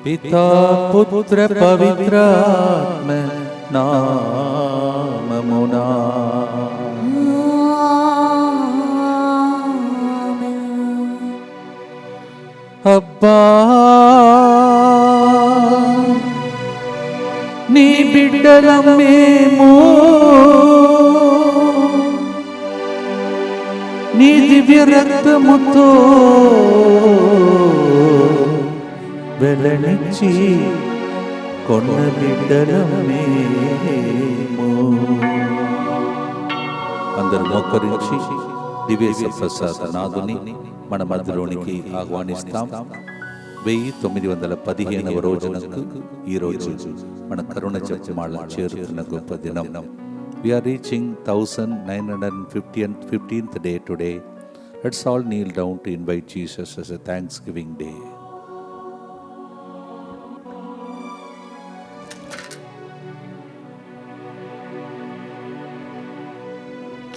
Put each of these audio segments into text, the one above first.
పితా పుత్ర పవిత్రాత్మ నామమునా. అబ్బా నీ బిడ్డలం మేము, నీ దివ్య రక్తముతో వెలనిచ్చి కొన్న బిడ్డలం మేము. అందరూ మోకరించి దివ్య ప్రసాద నాదుని మన మధ్యలోనికి ఆహ్వానిస్తాం. 1915వ రోజునకు ఈరోజు మన కరుణ జపమాల చేరుతున్న గొప్ప దినం. We are reaching 1915th day today. Let's all kneel down to invite Jesus as a Thanksgiving day.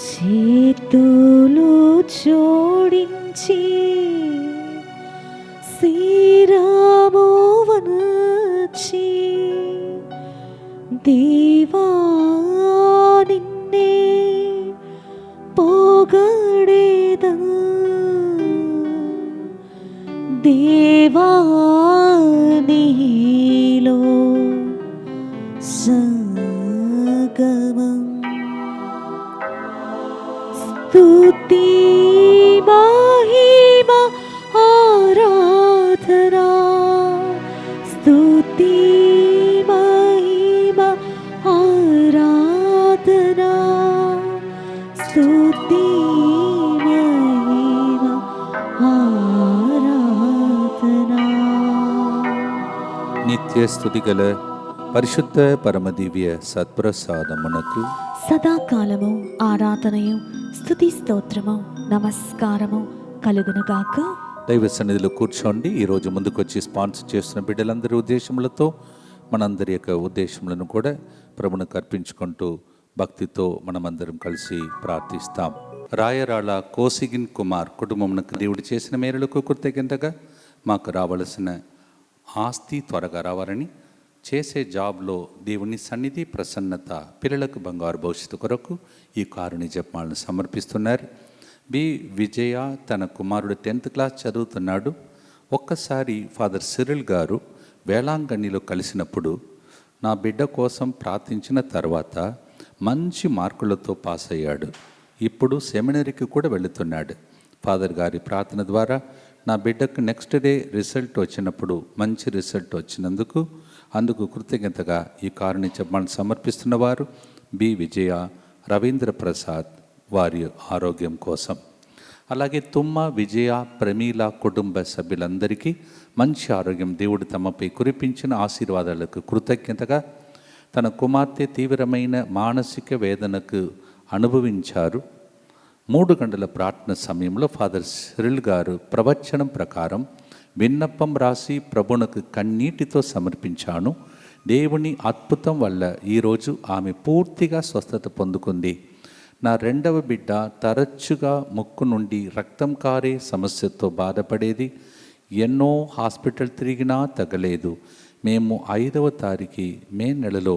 చేతులు జోడించి శ్రీరాము వనచి దేవా నిన్నే పొగడేదా, దేవా నీలో సంగమం. స్తుతి మహిమ ఆరాధనా, స్తుతి మహిమ ఆరాధనా, స్తుతి మహిమ ఆరాధనా. నిత్య స్తుతి గల పరిశుద్ధ పరమదివ్య సత్ప్రసాదమునకు సదాకాలము ఆరాధనయు స్తుతి స్తోత్రము నమస్కారము కలుగునుగాక. దైవ సన్నిధిలో కూర్చోండి. ఈరోజు ముందుకొచ్చి స్పాన్సర్ చేస్తున్న బిడ్డలందరి ఉద్దేశములతో మనందరి యొక్క ఉద్దేశములను కూడా ప్రభువునికి అర్పించుకుంటూ భక్తితో మనమందరం కలిసి ప్రార్థిస్తాం. రాయరాళ్ళ కోసిగిన్ కుమార్ కుటుంబమునకు దేవుడు చేసిన మేరలకు కృతజ్ఞతగా మాకు రావలసిన ఆస్తి త్వరగా రావాలని, చేసే జాబ్లో దేవుని సన్నిధి ప్రసన్నత, పిల్లలకు బంగారు భవిష్యత్తు కొరకు ఈ కారుని జపమాలను సమర్పిస్తున్నారు. బి విజయ తన కుమారుడు 10th క్లాస్ చదువుతున్నాడు. ఒక్కసారి ఫాదర్ సిరిల్ గారు వేళాంగణిలో కలిసినప్పుడు నా బిడ్డ కోసం ప్రార్థించిన తర్వాత మంచి మార్కులతో పాస్ అయ్యాడు. ఇప్పుడు సెమినరీకి కూడా వెళుతున్నాడు. ఫాదర్ గారి ప్రార్థన ద్వారా నా బిడ్డకు నెక్స్ట్ డే రిజల్ట్ వచ్చినప్పుడు మంచి రిజల్ట్ వచ్చినందుకు కృతజ్ఞతగా ఈ కారుని జపమాలను సమర్పిస్తున్న వారు బి విజయ, రవీంద్ర ప్రసాద్ వారి ఆరోగ్యం కోసం. అలాగే తుమ్మ, విజయ, ప్రమీల కుటుంబ సభ్యులందరికీ మంచి ఆరోగ్యం దేవుడు తమపై కురిపించిన ఆశీర్వాదాలకు కృతజ్ఞతగా తన కుమార్తె తీవ్రమైన మానసిక వేదనకు అనుభవించారు. 3 గంటల ప్రార్థన సమయంలో ఫాదర్ సిరిల్ గారు ప్రవచనం ప్రకారం విన్నపం రాసి ప్రభువునకు కన్నీటితో సమర్పించాను. దేవుని అద్భుతం వల్ల ఈరోజు ఆమె పూర్తిగా స్వస్థత పొందుకుంది. నా 2వ బిడ్డ తరచుగా ముక్కు నుండి రక్తం కారే సమస్యతో బాధపడేది. ఎన్నో హాస్పిటల్ తిరిగినా తగ్గలేదు. మేము 5వ తారీఖు మే నెలలో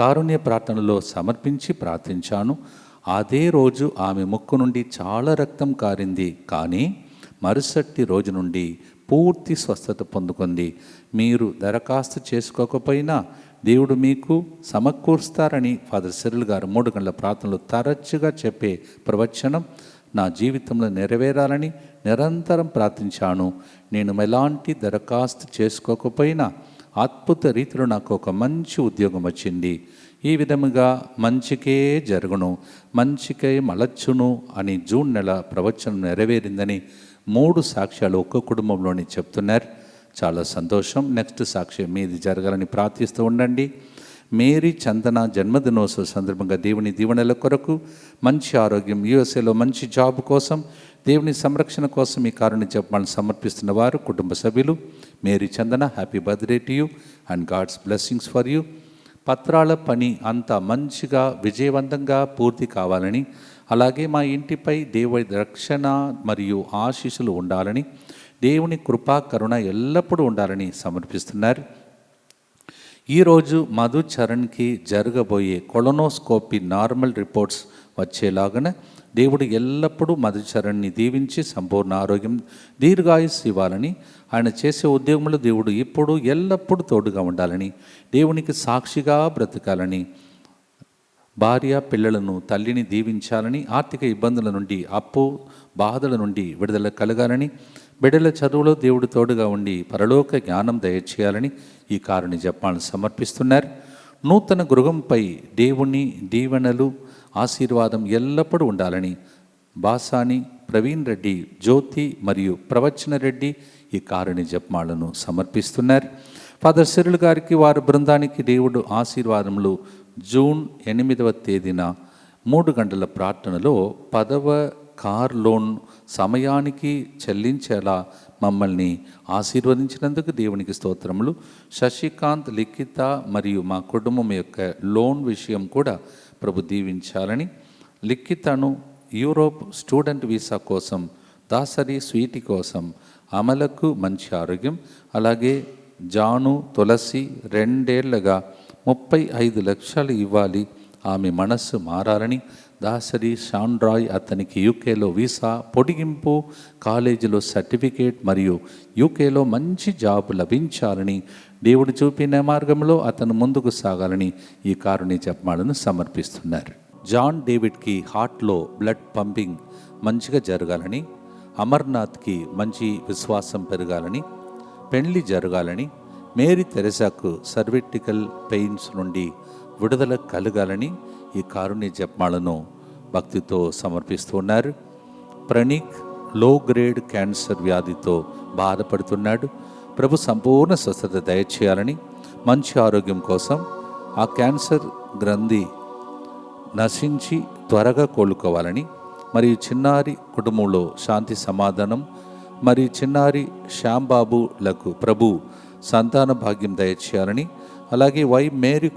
కారుణ్య ప్రార్థనలో సమర్పించి ప్రార్థించాను. అదే రోజు ఆమె ముక్కు నుండి చాలా రక్తం కారింది, కానీ మరుసటి రోజు నుండి పూర్తి స్వస్థత పొందుకుంది. మీరు దరఖాస్తు చేసుకోకపోయినా దేవుడు మీకు సమకూరుస్తారని ఫాదర్ సిరిల్ గారు 3 గంటల ప్రార్థనలో తరచుగా చెప్పే ప్రవచనం నా జీవితంలో నెరవేరాలని నిరంతరం ప్రార్థించాను. నేను ఎలాంటి దరఖాస్తు చేసుకోకపోయినా అద్భుత రీతిలో నాకు ఒక మంచి ఉద్యోగం వచ్చింది. ఈ విధముగా మంచికే జరుగును, మంచికే మలచును అని జూన్ నెల ప్రవచనం నెరవేరిందని 3 సాక్ష్యాలు ఒక్క కుటుంబంలోని చెప్తున్నారు. చాలా సంతోషం. నెక్స్ట్ సాక్ష్యం మీది జరగాలని ప్రార్థిస్తూ ఉండండి. మేరీ చందన జన్మదినోత్సవ సందర్భంగా దేవుని దీవెనల కొరకు, మంచి ఆరోగ్యం, యూఎస్ఏలో మంచి జాబ్ కోసం, దేవుని సంరక్షణ కోసం ఈ కారుని జపమాలను సమర్పిస్తున్న వారు కుటుంబ సభ్యులు. Mary Chandana, happy birthday to you and God's blessings for you. పత్రాల పని అంతా మంచిగా విజయవంతంగా పూర్తి కావాలని, అలాగే మా ఇంటిపై దేవుడి రక్షణ మరియు ఆశీస్సులు ఉండాలని, దేవుని కృపా కరుణ ఎల్లప్పుడూ ఉండాలని సమర్పిస్తున్నారు. ఈరోజు మధు చరణ్కి జరగబోయే కొలనోస్కోపీ నార్మల్ రిపోర్ట్స్ వచ్చేలాగాన దేవుడు ఎల్లప్పుడూ మధుచరణ్ని దీవించి సంపూర్ణ ఆరోగ్యం దీర్ఘాయుస్సు ఇవ్వాలని, ఆయన చేసే ఉద్యోగంలో దేవుడు ఇప్పుడు ఎల్లప్పుడూ తోడుగా ఉండాలని, దేవునికి సాక్షిగా బ్రతకాలని, భార్య పిల్లలను తల్లిని దీవించాలని, ఆర్థిక ఇబ్బందుల నుండి అప్పు బాధల నుండి విడుదల కలగాలని, బిడ్డల చదువులో దేవుడు తోడుగా ఉండి పరలోక జ్ఞానం దయచేయాలని ఈ కారుని జపాలను సమర్పిస్తున్నారు. నూతన గృహంపై దేవుని దీవెనలు ఆశీర్వాదం ఎల్లప్పుడూ ఉండాలని బాసాని, ప్రవీణ్ రెడ్డి, జ్యోతి మరియు ప్రవచన రెడ్డి ఈ కారుని జపమాలను సమర్పిస్తున్నారు. ఫాదర్ సిరిల్ గారికి వారి బృందానికి దేవుడు ఆశీర్వాదములు జూన్ 8వ తేదీన 3 గంటల ప్రార్థనలో 10వ కార్ లోన్ సమయానికి చెల్లించేలా మమ్మల్ని ఆశీర్వదించినందుకు దేవునికి స్తోత్రములు. శశికాంత్, లిఖిత మరియు మా కుటుంబం యొక్క లోన్ విషయం కూడా ప్రభు దీవించాలని, లిఖితను యూరోప్ స్టూడెంట్ వీసా కోసం, దాసరి స్వీటి కోసం, అమలకు మంచి ఆరోగ్యం, అలాగే జాను తులసి 2 ఏళ్లుగా 35 లక్షలు ఇవ్వాలి, ఆమె మనస్సు మారాలని, దాసరి షాన్రాయ్ అతనికి యూకేలో వీసా పొడిగింపు, కాలేజీలో సర్టిఫికేట్ మరియు యూకేలో మంచి జాబ్ లభించాలని, దేవుడు చూపిన మార్గంలో అతను ముందుకు సాగాలని ఈ కారుని జపమాలను సమర్పిస్తున్నారు. జాన్ డేవిడ్కి హార్ట్లో బ్లడ్ పంపింగ్ మంచిగా జరగాలని, అమర్నాథ్కి మంచి విశ్వాసం పెరగాలని, పెళ్లి జరగాలని, మేరీ తెరెసాకు సర్విటికల్ పెయిన్స్ నుండి విడుదల కలగాలని ఈ కారుణ్య జపమాలను భక్తితో సమర్పిస్తున్నారు. ప్రణీక్ లో గ్రేడ్ క్యాన్సర్ వ్యాధితో బాధపడుతున్నాడు. ప్రభు సంపూర్ణ స్వస్థత దయచేయాలని, మంచి ఆరోగ్యం కోసం, ఆ క్యాన్సర్ గ్రంథి నశించి త్వరగా కోలుకోవాలని, మరియు చిన్నారి కుటుంబంలో శాంతి సమాధానం, మరియు చిన్నారి శ్యాంబాబులకు ప్రభు సంతాన భాగ్యం దయచేయాలని, అలాగే మేరీ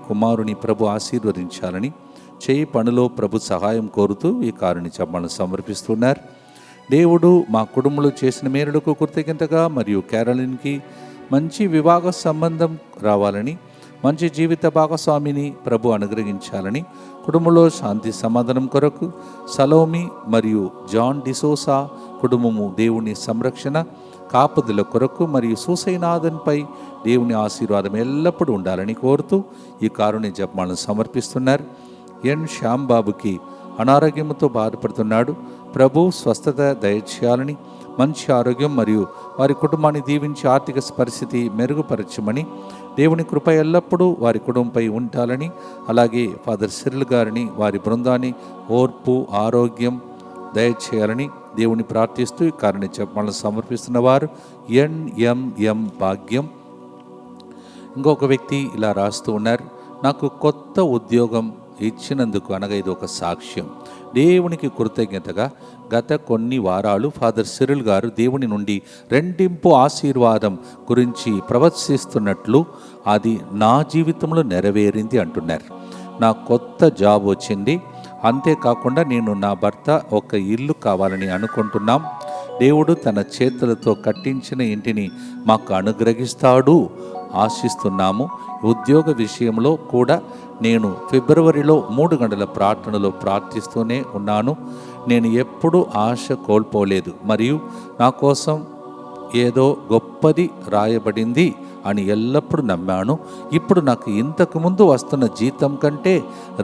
కుమారుని ప్రభు ఆశీర్వదించాలని, చేయి పనిలో ప్రభు సహాయం కోరుతూ ఈ కారుని జపమాలను సమర్పిస్తున్నారు. దేవుడు మా కుటుంబంలో చేసిన మేలులకు కృతజ్ఞతగా మరియు క్యారలిన్కి మంచి వివాహ సంబంధం రావాలని, మంచి జీవిత భాగస్వామిని ప్రభు అనుగ్రహించాలని, కుటుంబంలో శాంతి సమాధానం కొరకు సలోమి మరియు జాన్ డిసోసా కుటుంబము దేవుని సంరక్షణ కాపుదల కొరకు మరియు సూసైనాథన్పై దేవుని ఆశీర్వాదం ఎల్లప్పుడూ ఉండాలని కోరుతూ ఈ కారుని జపమాలను సమర్పిస్తున్నారు. ఎన్ శ్యాంబాబుకి అనారోగ్యంతో బాధపడుతున్నాడు. ప్రభు స్వస్థత దయచేయాలని, మంచి ఆరోగ్యం మరియు వారి కుటుంబాన్ని దీవించి ఆర్థిక పరిస్థితి మెరుగుపరచమని, దేవుని కృప ఎల్లప్పుడూ వారి కుటుంబంపై ఉండాలని, అలాగే ఫాదర్ సిరిల్ గారిని వారి బృందాన్ని ఓర్పు ఆరోగ్యం దయచేయాలని దేవుని ప్రార్థిస్తూ ఈ కారుని జపమాలను సమర్పిస్తున్న వారు ఎన్ఎంఎం భాగ్యం. ఇంకొక వ్యక్తి ఇలా రాస్తూ ఉన్నారు, నాకు కొత్త ఉద్యోగం ఇచ్చినందుకు, అనగా ఇది ఒక సాక్ష్యం. దేవునికి కృతజ్ఞతగా గత కొన్ని వారాలు ఫాదర్ సిరిల్ గారు దేవుని నుండి రెండింపు ఆశీర్వాదం గురించి ప్రవచిస్తున్నట్లు అది నా జీవితంలో నెరవేరింది అంటున్నారు. నా కొత్త జాబ్ వచ్చింది, అంతేకాకుండా నేను నా భర్త ఒక ఇల్లు కావాలని అనుకుంటున్నాం. దేవుడు తన చేతులతో కట్టించిన ఇంటిని మాకు అనుగ్రహిస్తాడు ఆశిస్తున్నాము. ఉద్యోగ విషయంలో కూడా నేను ఫిబ్రవరిలో 3 గంటల ప్రార్థనలో ప్రార్థిస్తూనే ఉన్నాను. నేను ఎప్పుడూ ఆశ కోల్పోలేదు మరియు నా కోసం ఏదో గొప్పది రాయబడింది అని ఎల్లప్పుడూ నమ్మాను. ఇప్పుడు నాకు ఇంతకుముందు వస్తున్న జీతం కంటే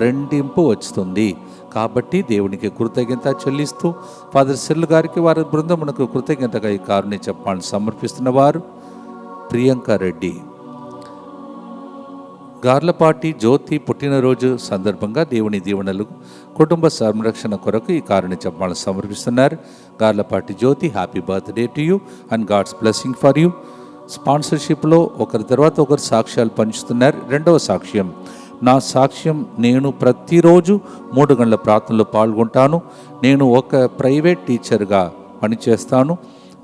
రెండింపు వస్తుంది. కాబట్టి దేవునికి కృతజ్ఞత చెల్లిస్తూ ఫాదర్ సిరిల్ గారికి వారి బృందమునకు కృతజ్ఞతగా ఈ కారుని చెప్పాలని సమర్పిస్తున్న వారు ప్రియాంక రెడ్డి. గార్లపాటి జ్యోతి పుట్టినరోజు సందర్భంగా దేవుని దీవెనలు కుటుంబ సంరక్షణ కొరకు ఈ కారుని చెప్పాలని సమర్పిస్తున్నారు. Garlapati Jyothi, happy birthday to you and God's blessing for you. స్పాన్సర్షిప్లో ఒకరి తర్వాత ఒకరు సాక్ష్యాలు పంచుతున్నారు. రెండవ సాక్ష్యం, నా సాక్ష్యం, నేను ప్రతిరోజు 3 గంటల ప్రార్థనలో పాల్గొంటాను. నేను ఒక ప్రైవేట్ టీచర్గా పనిచేస్తాను.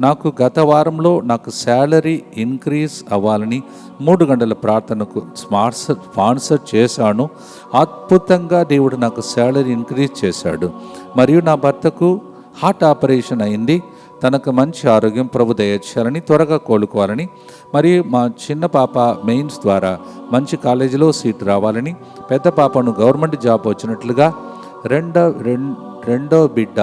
నాకు గత వారంలో నాకు శాలరీ ఇంక్రీజ్ అవ్వాలని 3 గంటల ప్రార్థనకు స్పాన్సర్ చేశాను. అద్భుతంగా దేవుడు నాకు శాలరీ ఇంక్రీజ్ చేశాడు. మరియు నా భర్తకు హార్ట్ ఆపరేషన్ అయింది. తనకు మంచి ఆరోగ్యం ప్రభు దయచేయాలని, త్వరగా కోలుకోవాలని, మరియు మా చిన్న పాప మెయిన్స్ ద్వారా మంచి కాలేజీలో సీట్ రావాలని, పెద్ద పాపను గవర్నమెంట్ జాబ్ వచ్చినట్లుగా, రెండో బిడ్డ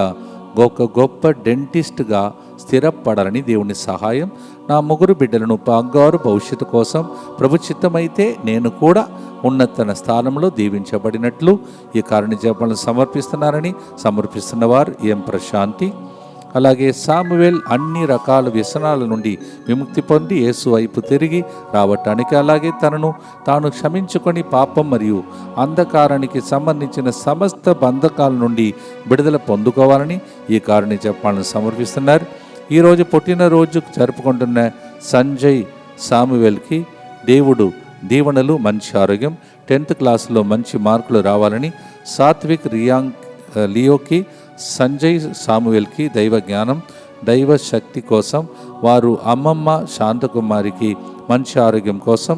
ఒక గొప్ప డెంటిస్ట్గా స్థిరపడాలని దేవుని సహాయం, నా 3 బిడ్డలను బంగారు భవిష్యత్తు కోసం ప్రభు చిత్తమైతే నేను కూడా ఉన్నత స్థానంలో దీవించబడినట్లు ఈ కారణ జపాలను సమర్పిస్తున్నవారు ఎం ప్రశాంతి. అలాగే సామువేల్ అన్ని రకాల వ్యసనాల నుండి విముక్తి పొంది యేసు వైపు తిరిగి రావటానికి, అలాగే తనను తాను క్షమించుకొని పాపం మరియు అంధకారానికి సంబంధించిన సమస్త బంధకాల నుండి విడుదల పొందుకోవాలని ఈ కారణ జపాలను సమర్పిస్తున్నారు. ఈరోజు పుట్టినరోజు జరుపుకుంటున్న సంజయ్ సామువేల్కి దేవుడు దీవెనలు, మంచి ఆరోగ్యం, 10th క్లాసులో మంచి మార్కులు రావాలని, సాత్విక్ లియోకి, సంజయ్ సామువేల్కి దైవ జ్ఞానం, దైవ శక్తి కోసం, వారు అమ్మమ్మ శాంతకుమారికి మంచి ఆరోగ్యం కోసం,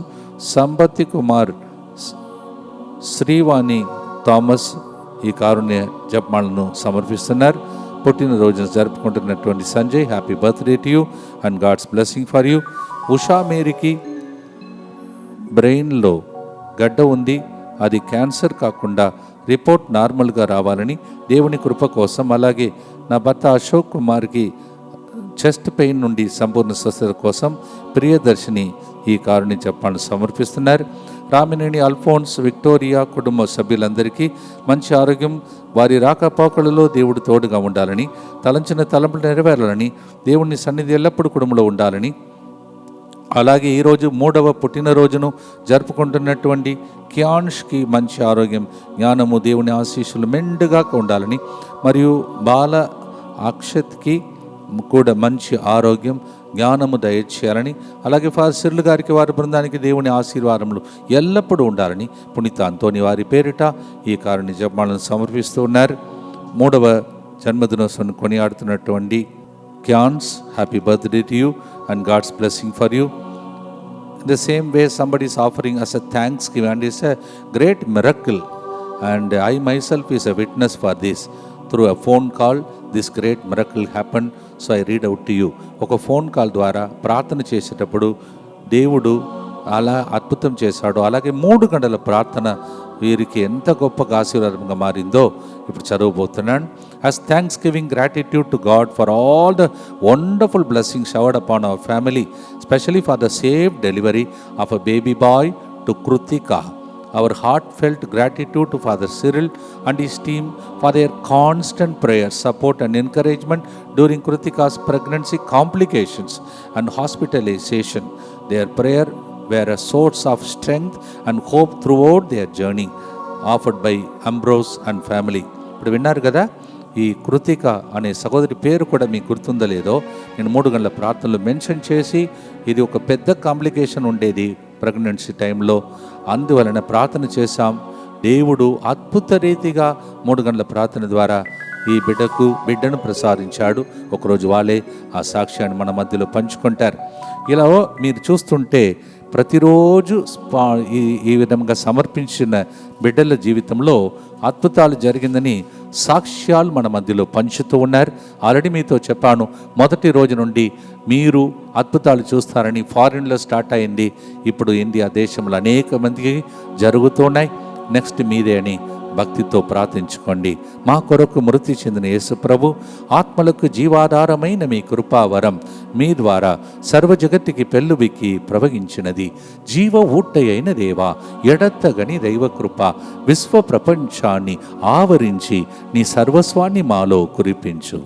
సంపత్తి కుమార్, శ్రీవాణి థామస్ ఈ కారుణ్య జపమాలను సమర్పిస్తున్నారు. పుట్టినరోజును జరుపుకుంటున్నటువంటి Sanjay, happy birthday to you and God's blessing for you. Usha మేరీకి బ్రెయిన్లో గడ్డ ఉంది, అది క్యాన్సర్ కాకుండా రిపోర్ట్ నార్మల్గా రావాలని దేవుని కృప కోసం, అలాగే నా భర్త అశోక్ కుమార్కి చెస్ట్ పెయిన్ నుండి సంపూర్ణ స్వస్థత కోసం ప్రియదర్శిని ఈ కారుని చెప్పాలని సమర్పిస్తున్నారు. రామినేని అల్ఫోన్స్, విక్టోరియా కుటుంబ సభ్యులందరికీ మంచి ఆరోగ్యం, వారి రాకపోకలలో దేవుడు తోడుగా ఉండాలని, తలంచిన తలంపులు నెరవేరాలని, దేవుని సన్నిధి ఎల్లప్పుడూ కుటుంబంలో ఉండాలని, అలాగే ఈరోజు 3వ పుట్టినరోజును జరుపుకుంటున్నటువంటి క్యాన్ష్కి మంచి ఆరోగ్యం, జ్ఞానము, దేవుని ఆశీస్సులు మెండుగా ఉండాలని, మరియు బాల అక్షత్కి కూడా మంచి ఆరోగ్యం, జ్ఞానము దయచేయాలని, అలాగే ఫాదర్ గారికి, వారి బృందానికి దేవుని ఆశీర్వాదములు ఎల్లప్పుడూ ఉండాలని పునీత అంతోని వారి పేరిట ఈ కారుని జపమాలను సమర్పిస్తూ ఉన్నారు. 3వ జన్మదినోత్సవం కొనియాడుతున్నటువంటి క్యాన్స్, happy birthday to you and God's blessing for you. In the same way, somebody is offering us a thanksgiving, and it's a great miracle, and I myself is a witness for this. Through a phone call, this great miracle happened, so I read out to you. ఒక phone call ద్వారా ప్రార్థన చేసేటప్పుడు దేవుడు అలా అద్భుతం చేశాడు. అలాగే 3 గంటల ప్రార్థన వీరికి ఎంత గొప్పగా ఆశీర్వాదంగా మారిందో ఇప్పుడు చదవబోతున్నాను. As thanksgiving gratitude to God for all the wonderful blessings showered upon our family, especially for the safe delivery of a baby boy to Krutika. Our heartfelt gratitude to Father Cyril and his team for their constant prayer, support and encouragement during Krutika's pregnancy complications and hospitalization. Their prayer were a source of strength and hope throughout their journey, offered by Ambrose and family. ఇప్పుడు విన్నారు కదా, ఈ కృతిక అనే సహోదరి పేరు కూడా మీకు గుర్తుందో లేదో, నేను 3 గంటల ప్రార్థనలు మెన్షన్ చేసి, ఇది ఒక పెద్ద కాంప్లికేషన్ ఉండేది ప్రెగ్నెన్సీ టైంలో, అందువలన ప్రార్థన చేశాం. దేవుడు అద్భుత రీతిగా 3 గంటల ప్రార్థన ద్వారా ఈ బిడ్డను ప్రసాదించాడు. ఒకరోజు వాళ్ళే ఆ సాక్ష్యాన్ని మన మధ్యలో పంచుకుంటారు. ఇలా మీరు చూస్తుంటే ప్రతిరోజు ఈ విధంగా సమర్పించిన బిడ్డల జీవితంలో అద్భుతాలు జరిగిందని సాక్ష్యాలు మన మధ్యలో పంచుతూ ఉన్నారు. ఆల్రెడీ మీతో చెప్పాను, మొదటి రోజు నుండి మీరు అద్భుతాలు చూస్తారని. ఫారిన్లో స్టార్ట్ అయింది, ఇప్పుడు ఇండియా దేశంలో అనేక మందికి జరుగుతున్నాయి. నెక్స్ట్ మీదే అని భక్తితో ప్రార్థించుకోండి. మా కొరకు మృతి చెందిన యేసు ప్రభు ఆత్మలకు జీవాధారమైన మీ కృపావరం మీ ద్వారా సర్వ జగత్తుకి పెళ్ళుబిక్కి ప్రవహించినది. జీవ ఊట్టయైన దేవా, ఎడతగని దైవ కృప విశ్వ ప్రపంచాన్ని ఆవరించి నీ సర్వస్వాన్ని మాలో కురిపించు.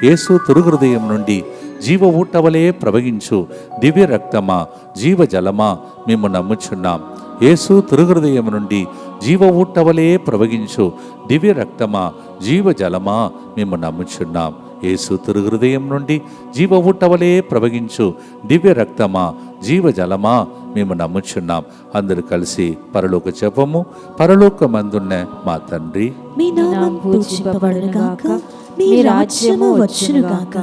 యేసు తిరుహృదయం నుండి జీవ ఊటవలే ప్రవహించు దివ్య రక్తమా, జీవ జలమా, మేము నమ్ముచున్నాం. యేసు తిరుహృదయం నుండి జీవ ఊటవలే ప్రవహించు దివ్య రక్తమా, జీవ జలమా, మేము నమ్ముచున్నాం. యేసు తిరుహృదయం నుండి జీవ ఊటవలే ప్రవహించు దివ్య రక్తమా, జీవ జలమా, మేము నమ్ముచున్నాం. అందరూ కలిసి పరలోక జపము. పరలోకమందున్న మా తండ్రి, మీ నామం పూజింపబడునుగాక, మీ రాజ్యము వచ్చునుగాక,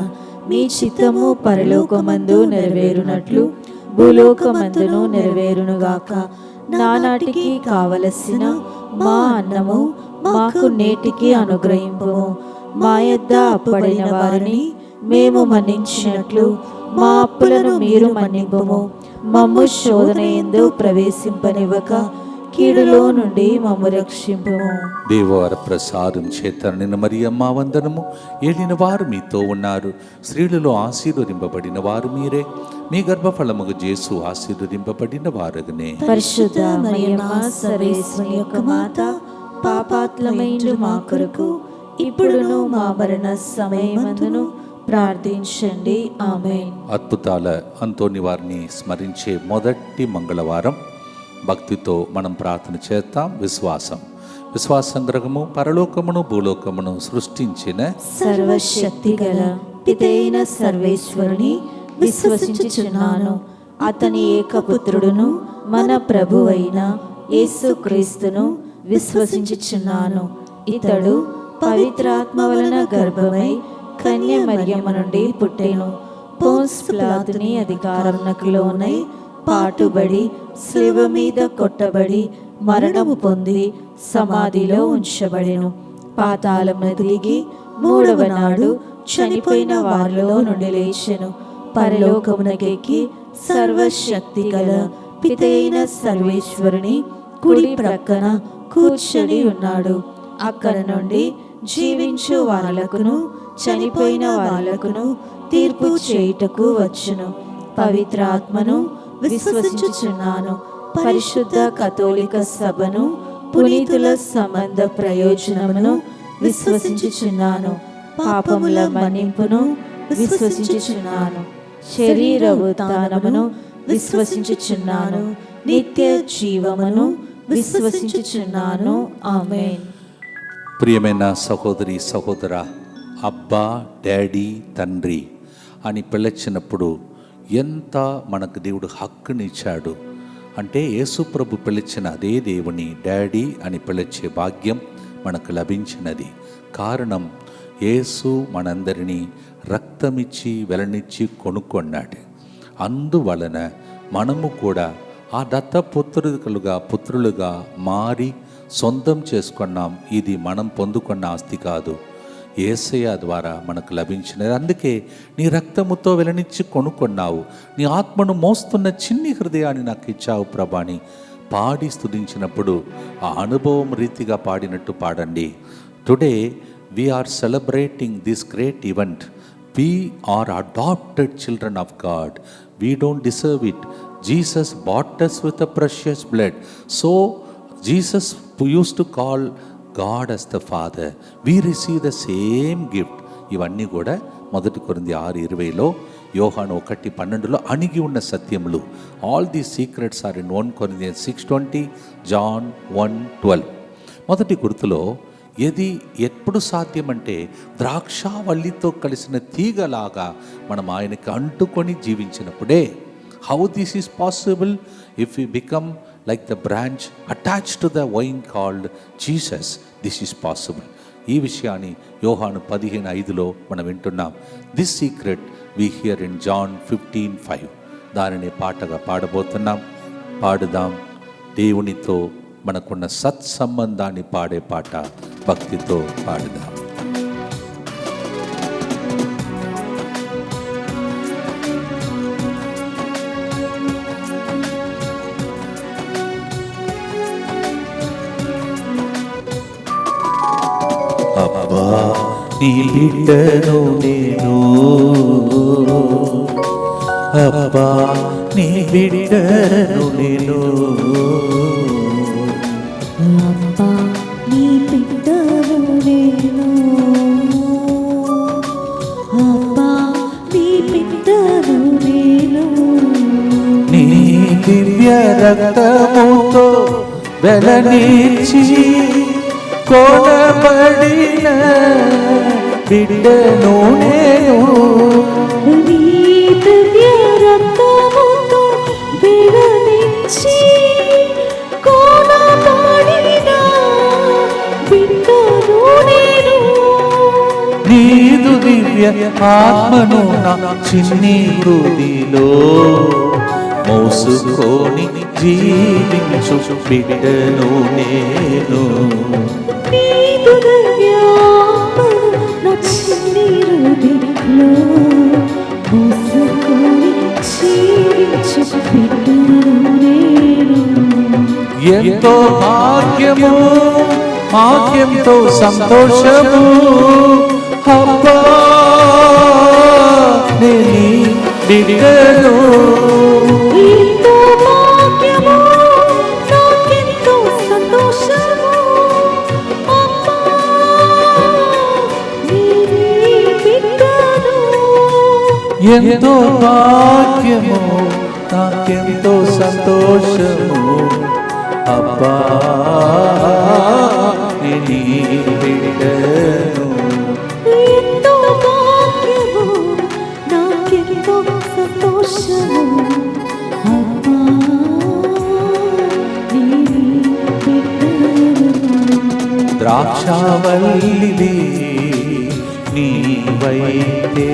మీ చిత్తము పరలోకమందు నెరవేరునట్లు భూలోకమందును నెరవేరునుగాక. నానాటికి కావలసిన మా అన్నము మాకు నేటికి అనుగ్రహింపుము. మా యొద్ద అప్పడిన వారిని మేము మన్నించినట్లు మా అప్పులను మీరు మన్నింపుము. మమ్ము శోధన యందు ప్రవేశింపనివ్వక కీడులో నుండి మమ్ము రక్షింపుము. దేవవర ప్రసాదం చేత నిన్న మరియమ్మ వందనము. ఏలిన వారు మీతో ఉన్నారు, స్త్రీలలో ఆశీర్వదింపబడిన వారు మీరే. మీ గర్భఫలముగు జేసు ఆశీర్వదింపబడిన వారగనే. పరిశుద్ధ మరియమ్మ సర్వేశ్వరుని యొక్క మాత, పాపాత్ములమైన మా కొరకు ఇప్పుడును మా మరణ సమయమందును ప్రార్థించండి. ఆమేన్. అద్భుతాల అంతోని వారిని స్మరించే మొదటి మంగళవారం. భక్తితో మనం ప్రార్థన చేద్దాం. విశ్వాసం గ్రహము పరలోకమును భూలోకమును సృష్టించిన సర్వశక్తి గల పితైన సర్వేశ్వరుని విశ్వసించుచున్నాను. అతని ఏకపుత్రుడును మన ప్రభువైన యేసుక్రీస్తును విశ్వసించుచున్నాను. ఇతడు పవిత్రాత్మ వలన గర్భమై కన్య మరియమ్మ నుండి పుట్టెను. పోన్స్ పిలాతుని అధికారమునకు లోనై పాటుబడి శిలువ మీద కొట్టబడి మరణము పొంది సమాధిలో ఉంచబడెను. పాతాళమున దిగి మూడవ నాడు చనిపోయిన వారిలో నుండి లేచెను. పరలోకమునకెక్కి సర్వశక్తి గల పితైన సర్వేశ్వరుని కుడి ప్రక్కన కూర్చొని ఉన్నాడు. అక్కడ నుండి జీవించు వాళ్ళకును చనిపోయిన వాళ్ళకును తీర్పు చేయుటకు వచ్చును. పవిత్ర ఆత్మను విశ్వసించుచున్నాను. పరిశుద్ధ కథోలిక సభను, పునీతుల సంబంధ ప్రయోజనమును విశ్వసించుచున్నాను. పాపముల మన్నింపును విశ్వసించుచున్నాను. శరీర ఉత్థానమును విశ్వసించుచున్నాను. నిత్య జీవమును విశ్వసించుచున్నాను. ఆమేన్. ప్రియమైన సహోదరి సహోదర, అబ్బా, డాడీ, తండ్రి అని పిలిచినప్పుడు ఎంత మనకు దేవుడు హక్కునిచ్చాడు. అంటే యేసుప్రభు పిలిచిన అదే దేవుని డాడీ అని పిలిచే భాగ్యం మనకు లభించినది. కారణం, యేసు మనందరినీ రక్తమిచ్చి వెలనిచ్చి కొనుక్కున్నాడు. అందువలన మనము కూడా ఆ పుత్రులుగా మారి సొంతం చేసుకున్నాం. ఇది మనం పొందుకున్న ఆస్తి కాదు, యేసయ్య ద్వారా మనకు లభించినది. అందుకే నీ రక్తముతో వెలనిచ్చి కొనుక్కున్నావు, నీ ఆత్మను మోస్తున్న చిన్ని హృదయాన్ని నాకు ఇచ్చావు ప్రభాని పాడి స్తుతించినప్పుడు ఆ అనుభవం రీతిగా పాడినట్టు పాడండి. Today we're celebrating this great event. We are adopted children of God. We don't deserve it. Jesus bought us with a precious blood. So Jesus used to call God as the Father. We receive the same gift. ఇవన్నీ కూడా 1 కొరింథీ 6:20లో, యోహాను 1:12లో అణిగి ఉన్న సత్యములు. All these secrets are in 1 Corinthians 6:20, John 1:12. మొదటి గుర్తులో ఏది ఎప్పుడు సాధ్యమంటే ద్రాక్షావల్లితో కలిసిన తీగలాగా మనం ఆయనకి అంటుకొని జీవించినప్పుడే. How this is possible? If you become like the branch attached to the vine called Jesus, this is possible. ఈ విషయాన్ని యోహాను 15:5లో మనం వింటున్నాం. This secret we hear in John 15:5. దానిని పాటగా పాడబోతున్నాం. పాడుదాం. దేవునితో మనకున్న సత్సంబంధాన్ని పాడే పాట భక్తితో పాడుదాం. అబ్బా నీ బిడ్డను నేను, అబ్బా నీ బిడ్డను నేను, అబ్బా నీ బిడ్డను నేను, అబ్బా నీ బిడ్డను నేను. నీ దివ్య రక్తముతో వెలనిచ్చి కొనబడిన బిడ్డను నేను. నీ దివ్య రక్తముతో వెలనిచ్చి కొనబడిన బిడ్డను నేను. నీదు దివ్య ఆత్మను నా చిన్ని హృదిలో మోసుకొని జీవించు బిడ్డను నేను. నీదు దివ్య ఆత్మను నా చిన్ని హృదయంలో మోసుకొని జీవించు బిడ్డను నేను. ఎంతో భాగ్యము మాకెంతో సంతోషము అబ్బా నీ బిడ్డను. ఎంతో భాగ్యము, నాకెంతో సంతోషము. అమ్మా, నీవే బిడ్డను. ఎంతో భాగ్యము నాకెంతో సంతోషము అబ్బా నీ బిడ్డను. ఎంతో భాగ్యము, నాకెంతో సంతోషము. అమ్మా, నీవే బిడ్డను. ద్రాక్షావల్లివి నీవైతే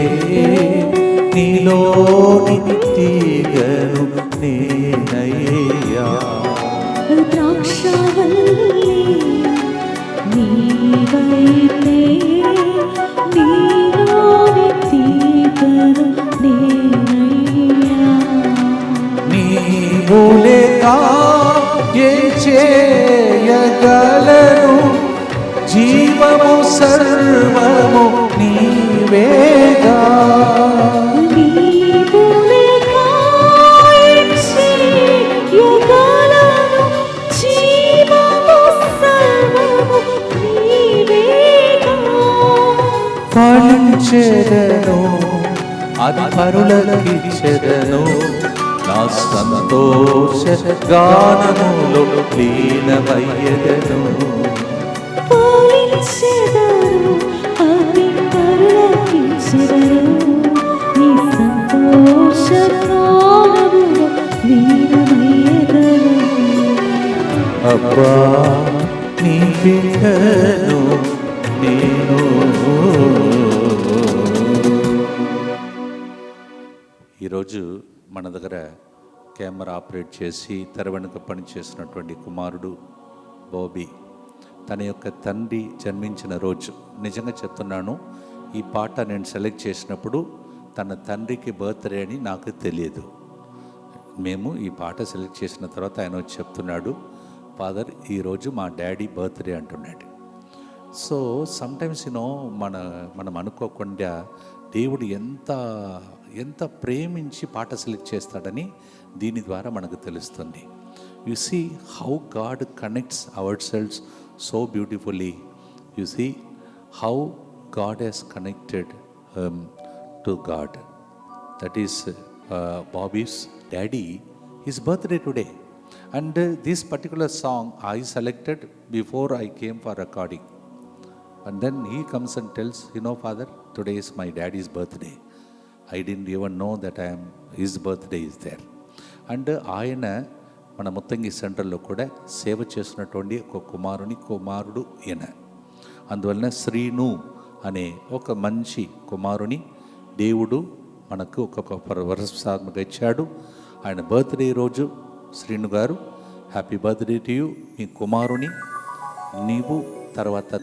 నీలోని తీగను నేనయ్యా. ద్రాక్షావల్లి నీవైతే నీలోని తీగను నేనయ్యా. నీవు లేక ఏం చేయగలను జీవము సర్వము నీవేగా. నీవు లేక ఏం చేయగలను, జీవము సర్వము నీవేగా. ఫలించెదను అది పరులకిచ్చెదను నా సంతోష గానములో లీనమయ్యెదను. ఫలించెదను, అది పరులకిచ్చెదను, నీ సంతోష గానములో లీనమయ్యెదను. అబ్బా నీ బిడ్డను నేను. ఈరోజు మన దగ్గర కెమెరా ఆపరేట్ చేసి తెర వెనుక పనిచేసినటువంటి కుమారుడు బాబీ, తన యొక్క తండ్రి జన్మించిన రోజు. నిజంగా చెప్తున్నాను, ఈ పాట నేను సెలెక్ట్ చేసినప్పుడు తన తండ్రికి బర్త్డే అని నాకు తెలియదు. మేము ఈ పాట సెలెక్ట్ చేసిన తర్వాత ఆయన వచ్చి చెప్తున్నాడు, ఫాదర్ ఈరోజు మా డాడీ బర్త్డే అంటున్నాడు. సో సమ్టైమ్స్ మనం అనుకోకుండా దేవుడు ఎంత ప్రేమించి పాట సెలెక్ట్ చేస్తాడని దీని ద్వారా మనకు తెలుస్తుంది. You see how God connects our cells so beautifully. You see how God he's connected to God. That is Bobby's daddy, his birthday today. And this particular song I selected before I came for recording. And then he comes and tells, Father, today is my daddy's birthday. I didn't even know that his birthday is there. And ఆయన మన ముత్తంగి సెంటర్లో కూడా సేవ చేసినటువంటి ఒక కుమారుడు ఈయన. అందువలన శ్రీను అనే ఒక మంచి కుమారుని దేవుడు మనకు ఒక వరప్రసాదముగా ఇచ్చాడు. ఆయన బర్త్డే రోజు శ్రీను గారు, హ్యాపీ బర్త్డే టు యూ. మీ కుమారుని నీవు తర్వాత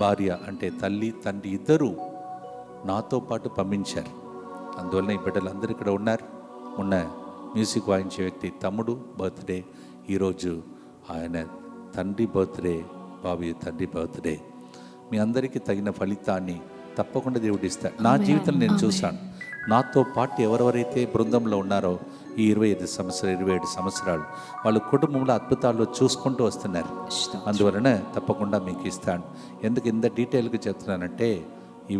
భార్య అంటే తల్లి తండ్రి ఇద్దరు నాతో పాటు పంపించారు. అందువలన ఈ బిడ్డలందరూ ఇక్కడ ఉన్నారు. మొన్న మ్యూజిక్ వాయించే వ్యక్తి తమ్ముడు బర్త్డే, ఈరోజు ఆయన తండ్రి బర్త్డే, బాబీ తండ్రి బర్త్డే. మీ అందరికీ తగిన ఫలితాన్ని తప్పకుండా దేవుడు ఇస్తాడు. నా జీవితం నేను చూశాను. నాతో పాటు ఎవరెవరైతే బృందంలో ఉన్నారో ఈ 27 సంవత్సరాలు వాళ్ళ కుటుంబంలో అద్భుతాలు చూసుకుంటూ వస్తున్నారు. అందువలన తప్పకుండా మీకు ఇస్తాను. ఎందుకు ఇంత డీటెయిల్గా చెప్తున్నానంటే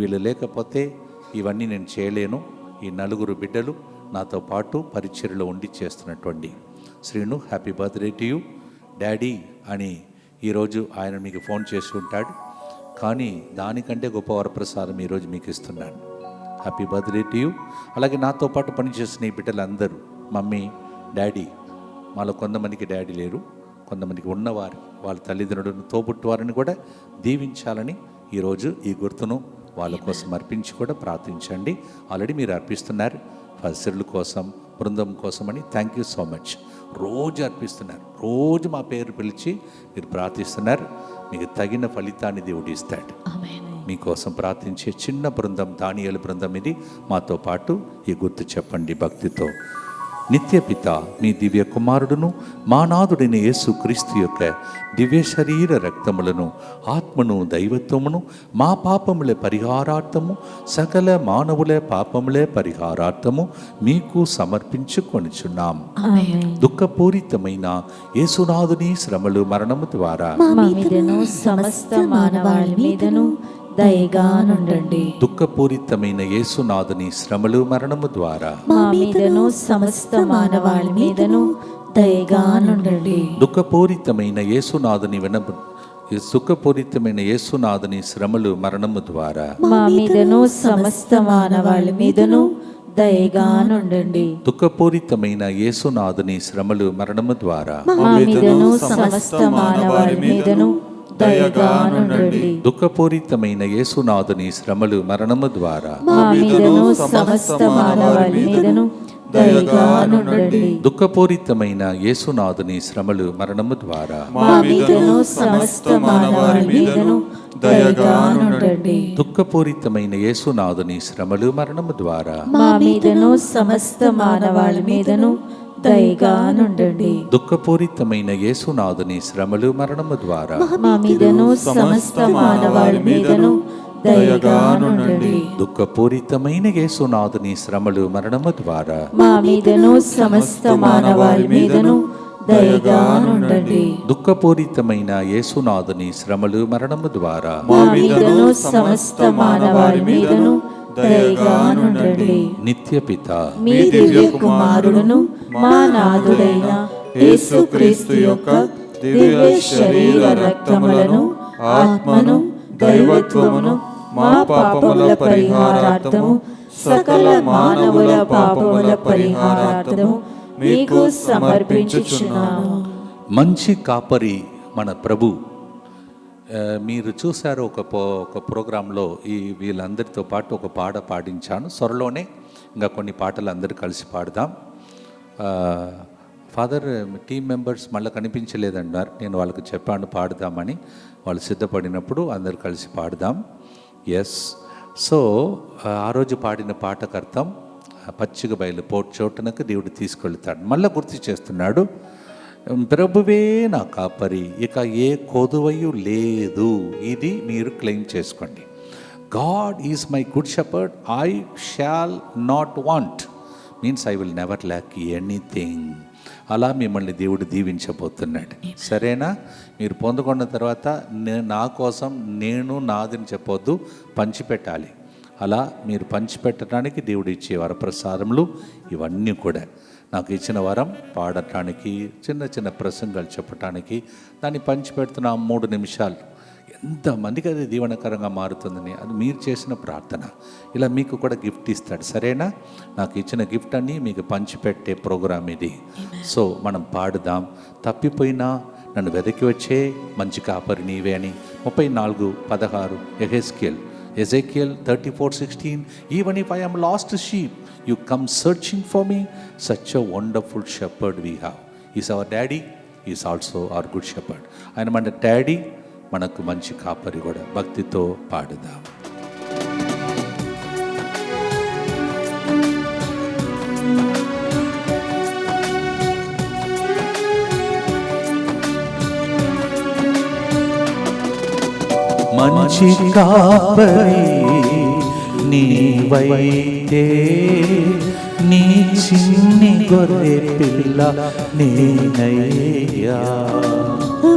వీళ్ళు లేకపోతే ఇవన్నీ నేను చేయలేను. ఈ 4 బిడ్డలు నాతో పాటు పరిచర్యలో ఉండి చేస్తున్నటువంటి Srinu, happy birthday to you daddy అని ఈరోజు ఆయన మీకు ఫోన్ చేసి ఉంటాడు. కానీ దానికంటే గొప్ప వరప్రసాదం ఈరోజు మీకు ఇస్తున్నాను. Happy birthday to you. అలాగే నాతో పాటు పనిచేస్తున్న ఈ బిడ్డలందరూ మమ్మీ డాడీ, మాలో కొంతమందికి డాడీ లేరు, కొంతమందికి ఉన్నవారు వాళ్ళ తల్లిదండ్రులను తోబుట్టు వారిని కూడా దీవించాలని ఈరోజు ఈ గుర్తును వాళ్ళ కోసం అర్పించి కూడా ప్రార్థించండి. ఆల్రెడీ మీరు అర్పిస్తున్నారు ఫసిరుల కోసం, బృందం కోసం అని. Thank you so much. రోజు అర్పిస్తున్నారు, రోజు మా పేరు పిలిచి మీరు ప్రార్థిస్తున్నారు. మీకు తగిన ఫలితాన్ని దేవుడు ఇస్తాడు. ఆమేన్. మీకోసం ప్రార్థించే చిన్న బృందం, దానియేలు బృందం ఇది. మాతో పాటు ఈ గుర్తు చెప్పండి భక్తితో. నిత్య పిత, మీ దివ్య కుమారుడును మా నాథుడైన యేసు క్రీస్తు యొక్క దివ్య శరీర రక్తములను, ఆత్మను, దైవత్వమును మా పాపముల పరిహారార్థము, సకల మానవుల పాపముల పరిహారార్థము మీకు సమర్పించుకొనిచున్నాం. దుఃఖపూరితమైన యేసునాథుని శ్రమలు, మరణము ద్వారా మా మీదను సమస్త మానవాళి మీదను దయగా నుండండి. దుఃఖపూరితమైన యేసునాథుని శ్రమలు, మరణము ద్వారా మా మీదను సమస్త మానవాళి మీదను దయగా నుండండి. దుఃఖపూరితమైన యేసునాథుని దుఃఖపూరితమైన యేసునాథుని శ్రమలు, మరణము ద్వారా మా మీదను సమస్త మానవాళి మీదను దయగా నుండండి. దుఃఖపూరితమైన యేసునాథుని శ్రమలు, మరణము ద్వారా మా మీదను సమస్త మానవాళి మీదను దయగా నుండండి. దుఃఖపూరితమైన యేసునాథుని శ్రమలు, మరణము ద్వారా మా మీదను సమస్త మానవాళి మీదను దయగా నుండండి. దుఃఖపూరితమైన యేసునాథుని శ్రమలు, మరణము ద్వారా మా మీదను సమస్త మానవాళి మీదను దయగా నుండండి. దుఃఖపూరితమైన యేసునాథుని శ్రమలు, మరణము ద్వారా మా మీదను సమస్త మానవాళి మీదను దయగా నుండండి. దుఃఖపూరితమైన యేసునాథుని శ్రమలు, మరణము ద్వారా మా మీదను సమస్త మానవాళి మీదను దయగా నుండండి. దుఃఖపూరితమైన యేసునాథుని శ్రమలు, మరణము ద్వారా మా మీదను సమస్త మానవాళి మీదను దయగా నుండండి. దుఃఖపూరితమైన యేసునాథుని శ్రమలు, మరణము ద్వారా మా మీదను సమస్త మానవాళి మీదను దయగా నుండండి. నిత్య పిత, మీ దివ్య కుమారుడును మా నాథుడైన యేసుక్రీస్తు యొక్క దివ్య శరీర రక్తములను, ఆత్మను, దైవత్వమును మా పాపముల పరిహారార్థము, సకల మానవుల పాపముల పరిహారార్థము మీకు సమర్పించుచున్నాను. మంచి కాపరి మన ప్రభు. మీరు చూశారు ఒక ప్రోగ్రాంలో వీళ్ళందరితో పాటు ఒక పాట పాడించాను. త్వరలోనే ఇంకా కొన్ని పాటలు అందరూ కలిసి పాడదాం. ఫాదర్, టీం మెంబర్స్ మళ్ళీ కనిపించలేదన్నారు. నేను వాళ్ళకి చెప్పాను పాడదామని. వాళ్ళు సిద్ధపడినప్పుడు అందరు కలిసి పాడదాం. ఎస్. సో ఆ రోజు పాడిన పాటకు అర్థం పచ్చిక బయలు పోటు చోటునకు దేవుడు తీసుకెళ్తాడు. మళ్ళీ గుర్తు చేస్తున్నాడు, ప్రభువే నా కాపరి, ఇక ఏ కొదువయు లేదు. ఇది మీరు క్లెయిమ్ చేసుకోండి. God is my good shepherd, I shall not want means I will never lakh anything. అలా మిమ్మల్ని దేవుడు దీవించబోతున్నాడు. సరేనా? మీరు పొందుకున్న తర్వాత నా కోసం నేను నాదని చెప్పొద్దు, పంచిపెట్టాలి. అలా మీరు పంచిపెట్టడానికి దేవుడు ఇచ్చే వరప్రసాదములు ఇవన్నీ కూడా నాకు ఇచ్చిన వరం పాడటానికి, చిన్న చిన్న ప్రసంగాలు చెప్పటానికి, దాన్ని పంచిపెడుతున్న 3 నిమిషాలు ఎంతమందికి అది దీవెనకరంగా మారుతుందని అది మీరు చేసిన ప్రార్థన. ఇలా మీకు కూడా గిఫ్ట్ ఇస్తాడు. సరేనా? నాకు ఇచ్చిన గిఫ్ట్ అన్నీ మీకు పంచిపెట్టే ప్రోగ్రాం ఇది. సో మనం పాడుదాం. తప్పిపోయినా నన్ను వెదకి వచ్చే మంచి కాపరి నీవే అని 34:16 Ezekiel 34:16 Even if I am lost sheep, you come searching for me. Such a wonderful shepherd we have. He's our daddy, he is also our good shepherd. ఆయన మన డాడీ, మనకు మంచి కాపరి కూడా. భక్తితో పాడుదాం. మంచి కాపరి నీవైతే, నీ చిన్ని గొర్రె పిల్ల నేనయ్యా.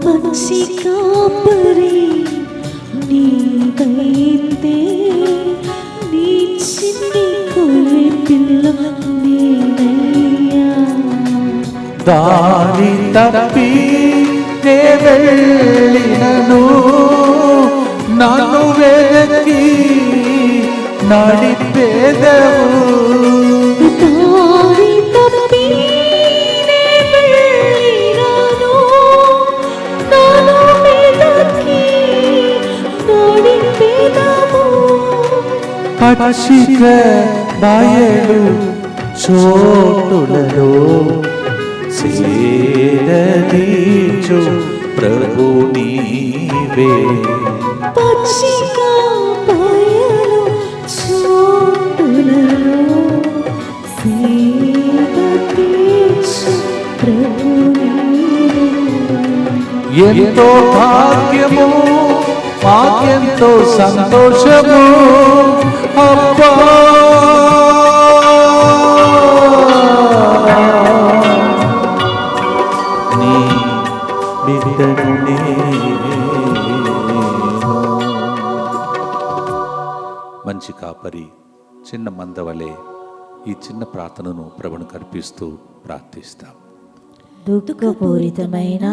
మంచి కాపరి నీవైతే, నీ చిన్ని గొర్రె పిల్ల నేనయ్యా. దారి తప్పి నే వెళ్ళినను, నన్ను వెదకి నడిపేదవు. దారి తప్పి నే వెళ్ళినను, నన్ను వెదకి నడిపేదవు. పచ్చిక బయలు చోటులలో చేరదీచు ప్రభు నీవే. పచ్చిక ఎంతో భాగ్యము, మాకెంతో సంతోషము అబ్బా. నీ బిడ్డను మంచి కాపరి చిన్న మందవలే ఈ చిన్న ప్రార్థనను ప్రభువునికి అర్పిస్తూ ప్రార్థిస్తాం. దుఃఖపూరితమైన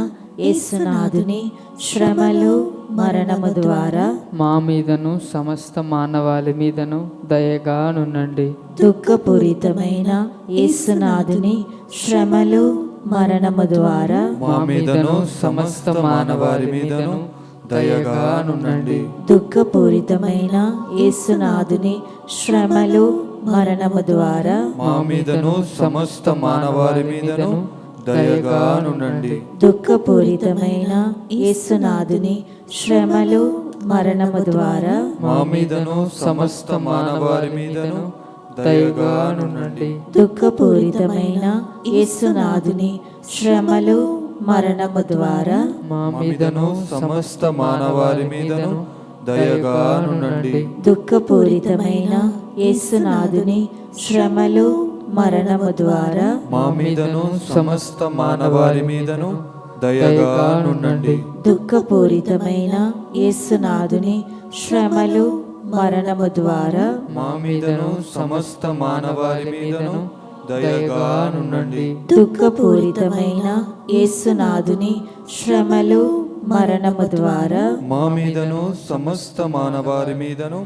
యేసునాథుని శ్రమలు మరణము ద్వారా మా మీదను సమస్త మానవాళి మీదను దయగా నుండండి. దుఃఖపూరితమైన యేసునాథుని శ్రమలు మరణము ద్వారా మా మీదను సమస్త మానవాళి మీదను దయగా నుండండి. దుఃఖపూరితమైన యేసునాథుని శ్రమలు మరణము ద్వారా మా మీదను సమస్త మానవాళి మీదను దయగా నుండండి. దుఃఖపూరితమైన యేసునాథుని శ్రమలు మరణము ద్వారా మా మీదను సమస్త మానవాళి మీదను దయగా నుండండి. దుఃఖపూరితమైన యేసునాథుని శ్రమలు మరణము ద్వారా మా మీదను సమస్త మానవాళి మీదను దయగా నుండండి. దుఃఖపూరితమైన యేసునాథుని శ్రమలు మరణము ద్వారా మా మీదను సమస్త మానవాళి మీదను దయగా నుండండి. దుఃఖపూరితమైన యేసునాథుని శ్రమలు మరణము ద్వారా మా మీదను సమస్త మానవాళి మీదను దయగా నుండండి. దుఃఖపూరితమైన యేసునాథుని శ్రమలు మరణము ద్వారా మా మీదను సమస్త మానవాళి మీదను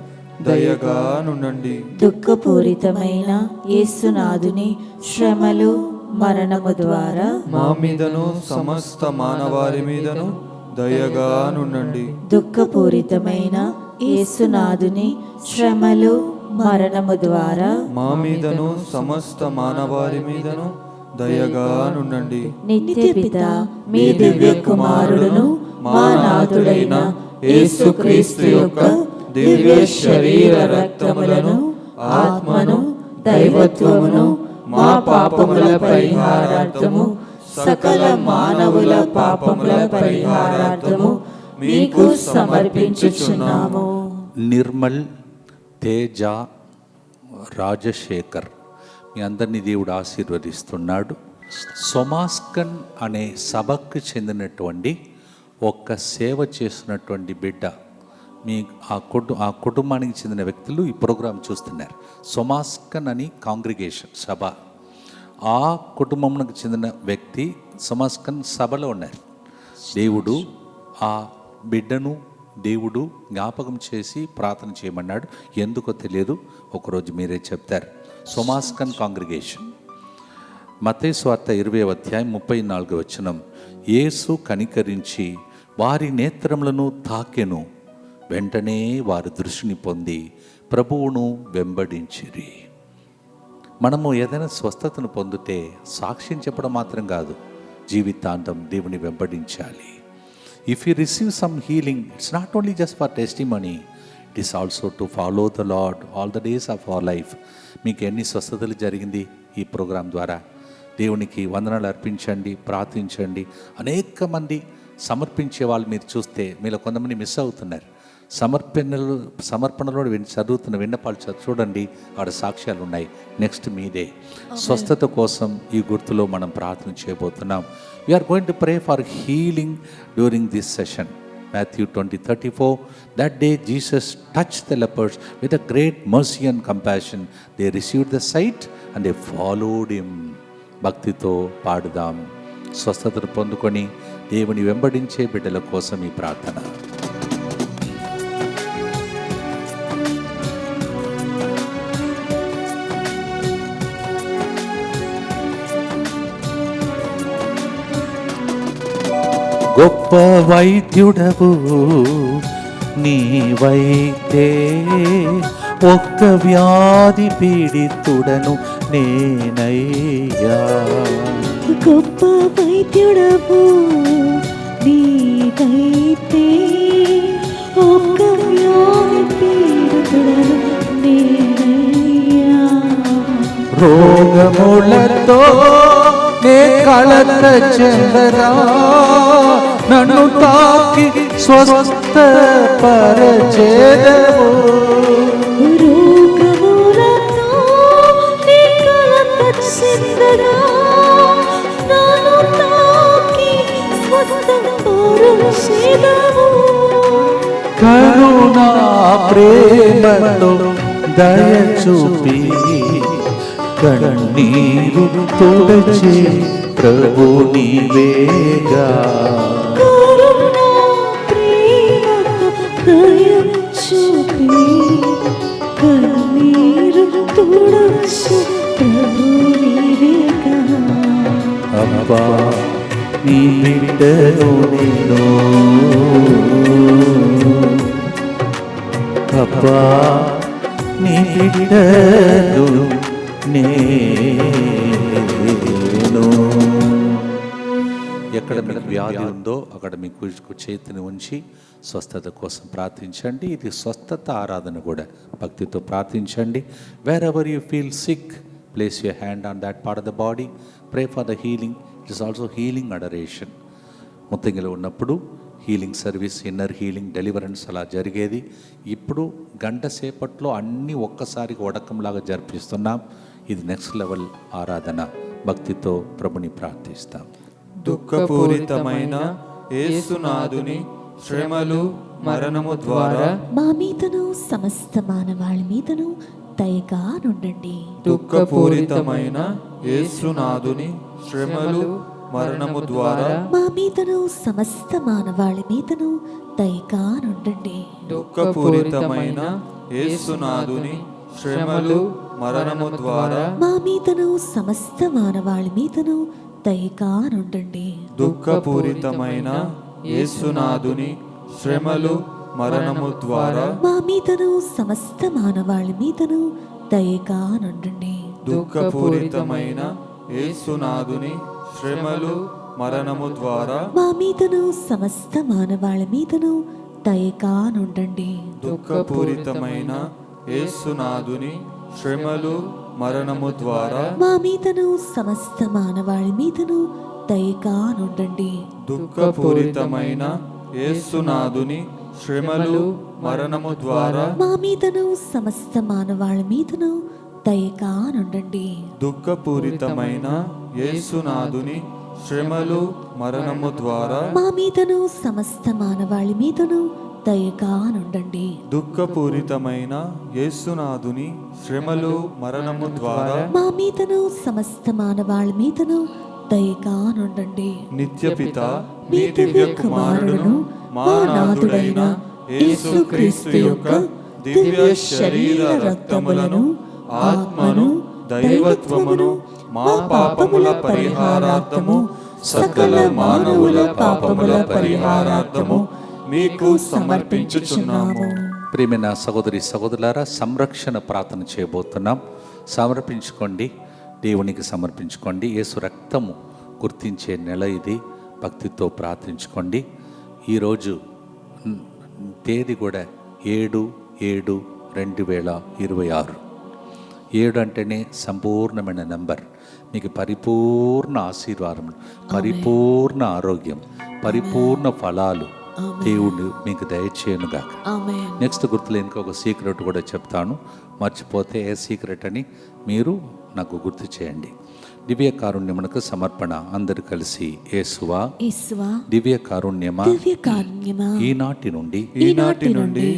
దయగా నుండండి. దుఃఖపూరితమైన యేసునాథుని శ్రమలు మరణము ద్వారా మా మీదను సమస్త మానవాళి మీదను దయగా నుండండి. దుఃఖపూరితమైన యేసునాథుని శ్రమలు మరణము ద్వారా మా మీదను సమస్త మానవాళి మీదను దయగా నుండండి. నిత్య పిత మీ దివ్య కుమారుడును మా నాథుడైన యేసుక్రీస్తు యొక్క దివ్య శరీర రక్తములను ఆత్మను దైవత్వమును మా పాపముల పరిహారార్థము సకల మానవుల పాపముల పరిహారార్థము మీకు సమర్పించుచున్నాము. నిర్మల్, తేజ, రాజశేఖర్ మీ అందరినీ దేవుడు ఆశీర్వదిస్తున్నాడు. సొమాస్కన్ అనే సభకు చెందినటువంటి ఒక సేవ చేస్తున్నటువంటి బిడ్డ మీ ఆ కుటుంబానికి చెందిన వ్యక్తులు ఈ ప్రోగ్రాం చూస్తున్నారు. సొమాస్కన్ అని కాంగ్రిగేషన్ సభ, ఆ కుటుంబంకి చెందిన వ్యక్తి సొమాస్కన్ సభలో ఉన్నారు. దేవుడు ఆ బిడ్డను దేవుడు జ్ఞాపకం చేసి ప్రార్థన చేయమన్నాడు. ఎందుకో తెలియదు, ఒకరోజు మీరే చెప్తారు. సొమాస్కన్ కాంగ్రిగేషన్. మత్తయి సువార్త 20:34 యేసు కనికరించి వారి నేత్రములను తాకెను, వెంటనే వారి దృష్టిని పొంది ప్రభువును వెంబడించిరి. మనము ఏదైనా స్వస్థతను పొందితే సాక్ష్యం చెప్పడం మాత్రం కాదు, జీవితాంతం దేవుని వెంబడించాలి. If you receive some healing, it's not only just for testimony, it is also to follow the Lord all the days of our life. మీకు ఎన్ని స్వస్థతలు జరిగింది ఈ ప్రోగ్రాం ద్వారా? దేవునికి వందనాలు అర్పించండి, ప్రార్థించండి. అనేక మంది సమర్పించే వాళ్ళు మీరు చూస్తే మీలో కొంతమంది మిస్ అవుతున్నారు. సమర్పణలో చదువుతున్న విన్నపాలు చూడండి, ఆడ సాక్ష్యాలు ఉన్నాయి. నెక్స్ట్ మీదే. స్వస్థత కోసం ఈ గుర్తులో మనం ప్రార్థన చేయబోతున్నాం. We're going to pray for healing during this session. Matthew 20:34, that day Jesus touched the lepers with a great mercy and compassion. They received the sight and they followed him. భక్తితో పాడుదాం. స్వస్థతను పొందుకొని దేవుని వెంబడించే బిడ్డల కోసం ఈ ప్రార్థన. గొప్ప వైద్యుడవు నీవైతే, ఒక్క వ్యాధి పీడితుడను నేనయ్యా. గొప్ప వైద్యుడవు నీవైతే, ఒక్క వ్యాధి పీడితుడను నేనయ్యా. రోగములతో నే కలత చెందరా, నన్ను తాకి స్వస్థపరచెదవు. రోగములతో నీ కలత చెందగా నన్ను తాకి స్వస్థపరచెదవు. కరుణా ప్రేమతో దయ చూపి కన్నీరు తుడచే ప్రభు నీవేగా. కరుణా ప్రేమతో దయ చూపి కన్నీరు తుడచు ప్రభు నీవేగా. అబ్బా నీ బిడ్డను నేను, అబ్బా నీ బిడ్డను నేను. ఎక్కడ మీకు వ్యాధి ఉందో అక్కడ మీకు చేతిని ఉంచి స్వస్థత కోసం ప్రార్థించండి. ఇది స్వస్థత ఆరాధన కూడా. భక్తితో ప్రార్థించండి. Wherever you feel sick, place your hand on that part of the body. Pray for the healing. It is also healing adoration. ముత్తంగిలో ఉన్నప్పుడు healing service, inner healing, deliverance అలా జరిగేది. ఇప్పుడు గంట సేపట్లో అన్నీ ఒక్కసారికి వడకంలాగా జరిపిస్తున్నాం. ఇది నెక్స్ట్ లెవెల్ ఆరాధన. భక్తితో ప్రభుని ప్రార్థిస్తాం. దుఃఖపూరితమైన యేసునాథుని శ్రమలు మరణము ద్వారా మా మీదను సమస్త మానవాళి మీదను దయగా నుండండి. దుఃఖపూరితమైన యేసునాథుని శ్రమలు మరణము ద్వారా మా మీదను సమస్త మానవాళి మీదను దయగా నుండండి. దుఃఖపూరితమైన యేసునాథుని శ్రమలు మరణము ద్వారా మా మీదను సమస్త మానవాళి మీదను దయగా నుండండి. దుఃఖపూరితమైన యేసునాథుని శ్రమలు మరణము ద్వారా మా మీదను సమస్త మానవాళి మీదను దయగా నుండండి. దుఃఖపూరితమైన యేసునాథుని శ్రమలు మరణము ద్వారా మా మీదను సమస్త మానవాళి మీదను దయగా నుండండి. దుఃఖపూరితమైన యేసునాథుని శ్రమలు మరణము ద్వారా మా మీదను సమస్త మానవాళి మీదను దయగా నుండండి. దుఃఖపూరితమైన యేసునాథుని శ్రమలు మరణము ద్వారా మా మీదను సమస్త మానవాళి మీదను దయగా నుండండి. దుఃఖపూరితమైన యేసునాథుని శ్రమలు మరణము ద్వారా మా మీదను సమస్త మానవాళి మీదను దయగా నుండండి. దుఃఖపూరితమైన యేసునాథుని శ్రమలు మరణము ద్వారా మా మీదను సమస్త మానవాళి మీదను దయగా నుండండి. నిత్యపిత మీ దివ్య కుమారుడును మా నాథుడైన యేసుక్రీస్తు యొక్క దివ్య శరీర రక్తములను ఆత్మను దైవత్వమును మా పాపముల పరిహారార్థము సకల మానవుల పాపముల పరిహారార్థము మీకు సమర్పించుచున్నాము. ప్రియమైన సహోదరి సహోదరులారా, సంరక్షణ ప్రార్థన చేయబోతున్నాం. సమర్పించుకోండి, దేవునికి సమర్పించుకోండి. యేసు రక్తము గుర్తించే నెల ఇది. భక్తితో ప్రార్థించుకోండి. ఈరోజు తేదీ కూడా 7/7/2026. 7 అంటేనే సంపూర్ణమైన నెంబర్. మీకు పరిపూర్ణ ఆశీర్వాదములు, పరిపూర్ణ ఆరోగ్యం, పరిపూర్ణ ఫలాలు దేవుడు మీకు దయచేయనుగాక. ఆమేన్. నెక్స్ట్ గుర్తులో ఇంకొక సీక్రెట్ కూడా చెప్తాను. మర్చిపోతే ఏ సీక్రెట్ అని మీరు నాకు గుర్తు చేయండి. దివ్య కారుణ్యమునకు సమర్పణ. అందరు కలిసి యేసువా, యేసువా, దివ్య కారుణ్యమా, దివ్య కారుణ్యమా, ఈనాటి నుండి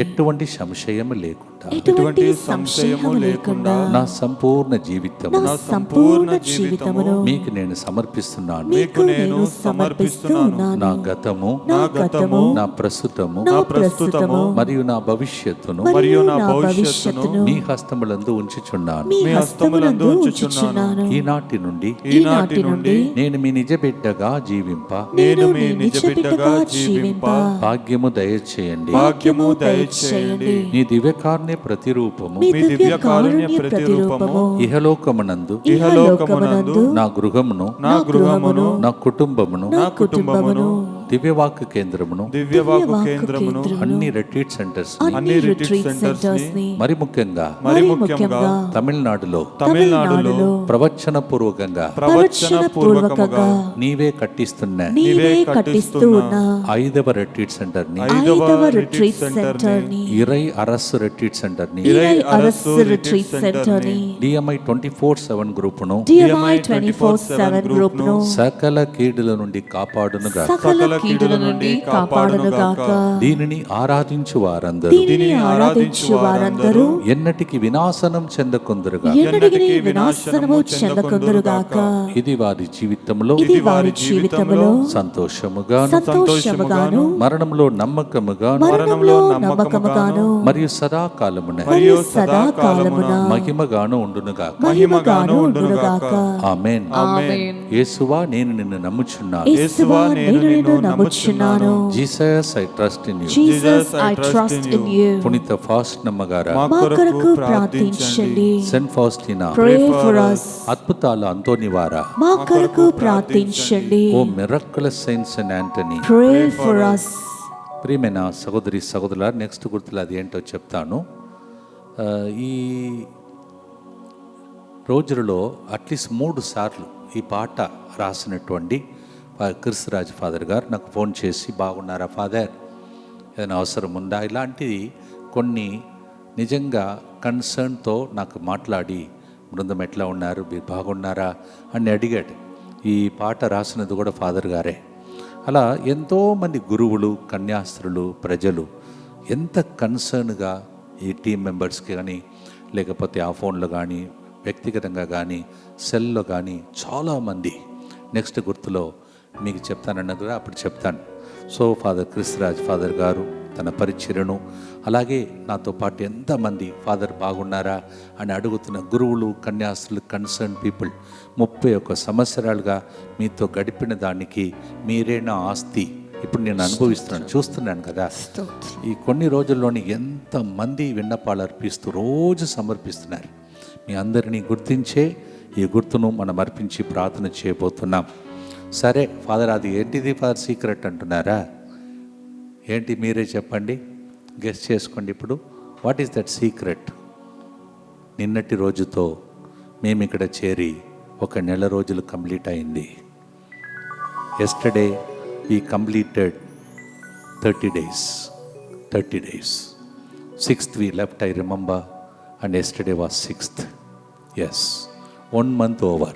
ఎటువంటి సంశయము లేకుండా ఎటువంటి సంశయము లేకుండా నా సంపూర్ణ జీవితము నా సంపూర్ణ జీవితమును మీకు నేను సమర్పిస్తున్నాను. మీకు నేను సమర్పిస్తున్నాను. నా గతము, నా గతము, నా ప్రస్తుతము, నా ప్రస్తుతము మరియు నా భవిష్యత్తును మరియు నా భవిష్యత్తును మీ హస్తములందు ఉంచుచున్నాను. మీ హస్తములందు ఉంచుచున్నాను. ఈనాటి నుండి నుండి నేను మీ నిజ బిడ్డగా జీవింప నేను మీ నిజ బిడ్డగా జీవింప భాగ్యము దయచేయండి. భాగ్యము దయచేయండి. నీ దివ్యకారుణ్య ప్రతిరూపము మీ దివ్య కారుణ్య ప్రతిరూపము ఇహలోకమునందు ఇహలోకమునందు నా గృహమును, నా గృహమును, నా కుటుంబమును నా కుటుంబమును దివ్యవాక్కు కేంద్రమును, దివ్యవాక్కు కేంద్రమును, అన్ని రిట్రీట్ సెంటర్స్ అన్ని రిట్రీట్ సెంటర్స్ ని, మరి ముఖ్యంగా తమిళనాడులో ప్రవచన పూర్వకంగా నీవే కట్టిస్తున్న 5వ రిట్రీట్ సెంటర్ ని, 20 అరస్సు రిట్రీట్ సెంటర్ ని, DMI 24/7 గ్రూపును సకల కీడుల నుండి కాపాడునుగాక. దీనిని ఆరాధించు వారందరూ ఎన్నటికి వినాశనం చెందకుందురుగా. ఇది వారి జీవితంలో సంతోషముగాను మరణంలో నమ్మకముగాను మరియు సదాకాలమున మహిమగాను ఉండునుగాక. ఆమేన్. యేసువా నేను నిన్ను నమ్ముచున్నాను. Jesus I trust in you. పునీత ఫాస్ట్ నమ్మగారా, సెయింట్ ఫాస్టినా, అద్భుతాల అంతోనివారా, o miraculous saints and Antony, ప్రియమైన సహోదరుల, నెక్స్ట్ గుర్తులు అది ఏంటో చెప్తాను. ఈ రోజులలో అట్లీస్ట్ 3 సార్లు ఈ పాట రాసినటువంటి క్రిస్తురాజ్ ఫాదర్ గారు నాకు ఫోన్ చేసి, బాగున్నారా ఫాదర్, ఏదైనా అవసరం ఉందా, ఇలాంటివి కొన్ని నిజంగా కన్సర్న్తో నాకు మాట్లాడి, బృందం ఎట్లా ఉన్నారు, మీరు బాగున్నారా అని అడిగాడు. ఈ పాట రాసినది కూడా ఫాదర్ గారే. అలా ఎంతోమంది గురువులు, కన్యాస్త్రులు, ప్రజలు ఎంత కన్సర్న్గా ఈ టీం మెంబర్స్కి కానీ, లేకపోతే ఆ ఫోన్లో కానీ, వ్యక్తిగతంగా కానీ, సెల్లో కానీ చాలామంది. నెక్స్ట్ గుర్తులో మీకు చెప్తానన్నది కూడా అప్పుడు చెప్తాను. సో ఫాదర్ క్రిస్తురాజ్ ఫాదర్ గారు తన పరిచర్యను, అలాగే నాతో పాటు ఎంతమంది ఫాదర్ బాగున్నారా అని అడుగుతున్న గురువులు, కన్యాస్త్రులు, కన్సర్న్ పీపుల్, 31 సంవత్సరాలుగా మీతో గడిపిన దానికి మీరే నా ఆస్తి. ఇప్పుడు నేను అనుభవిస్తున్నాను, చూస్తున్నాను కదా. ఈ కొన్ని రోజుల్లోని ఎంతమంది విన్నపాలు అర్పిస్తూ రోజు సమర్పిస్తున్నారు. మీ అందరినీ గుర్తించే ఈ గుర్తును మనం అర్పించి ప్రార్థన చేయబోతున్నాం. సరే ఫాదర్, అది ఏంటిది ఫాదర్ సీక్రెట్ అంటున్నారా? ఏంటి మీరే చెప్పండి, గెస్ చేసుకోండి. ఇప్పుడు వాట్ ఈస్ దట్ సీక్రెట్? నిన్నటి రోజుతో మేము ఇక్కడ చేరి 1 నెల రోజులు కంప్లీట్ అయింది. Yesterday we completed 30 days. 6th we left, I remember, and yesterday was 6th. Yes, 1 month over.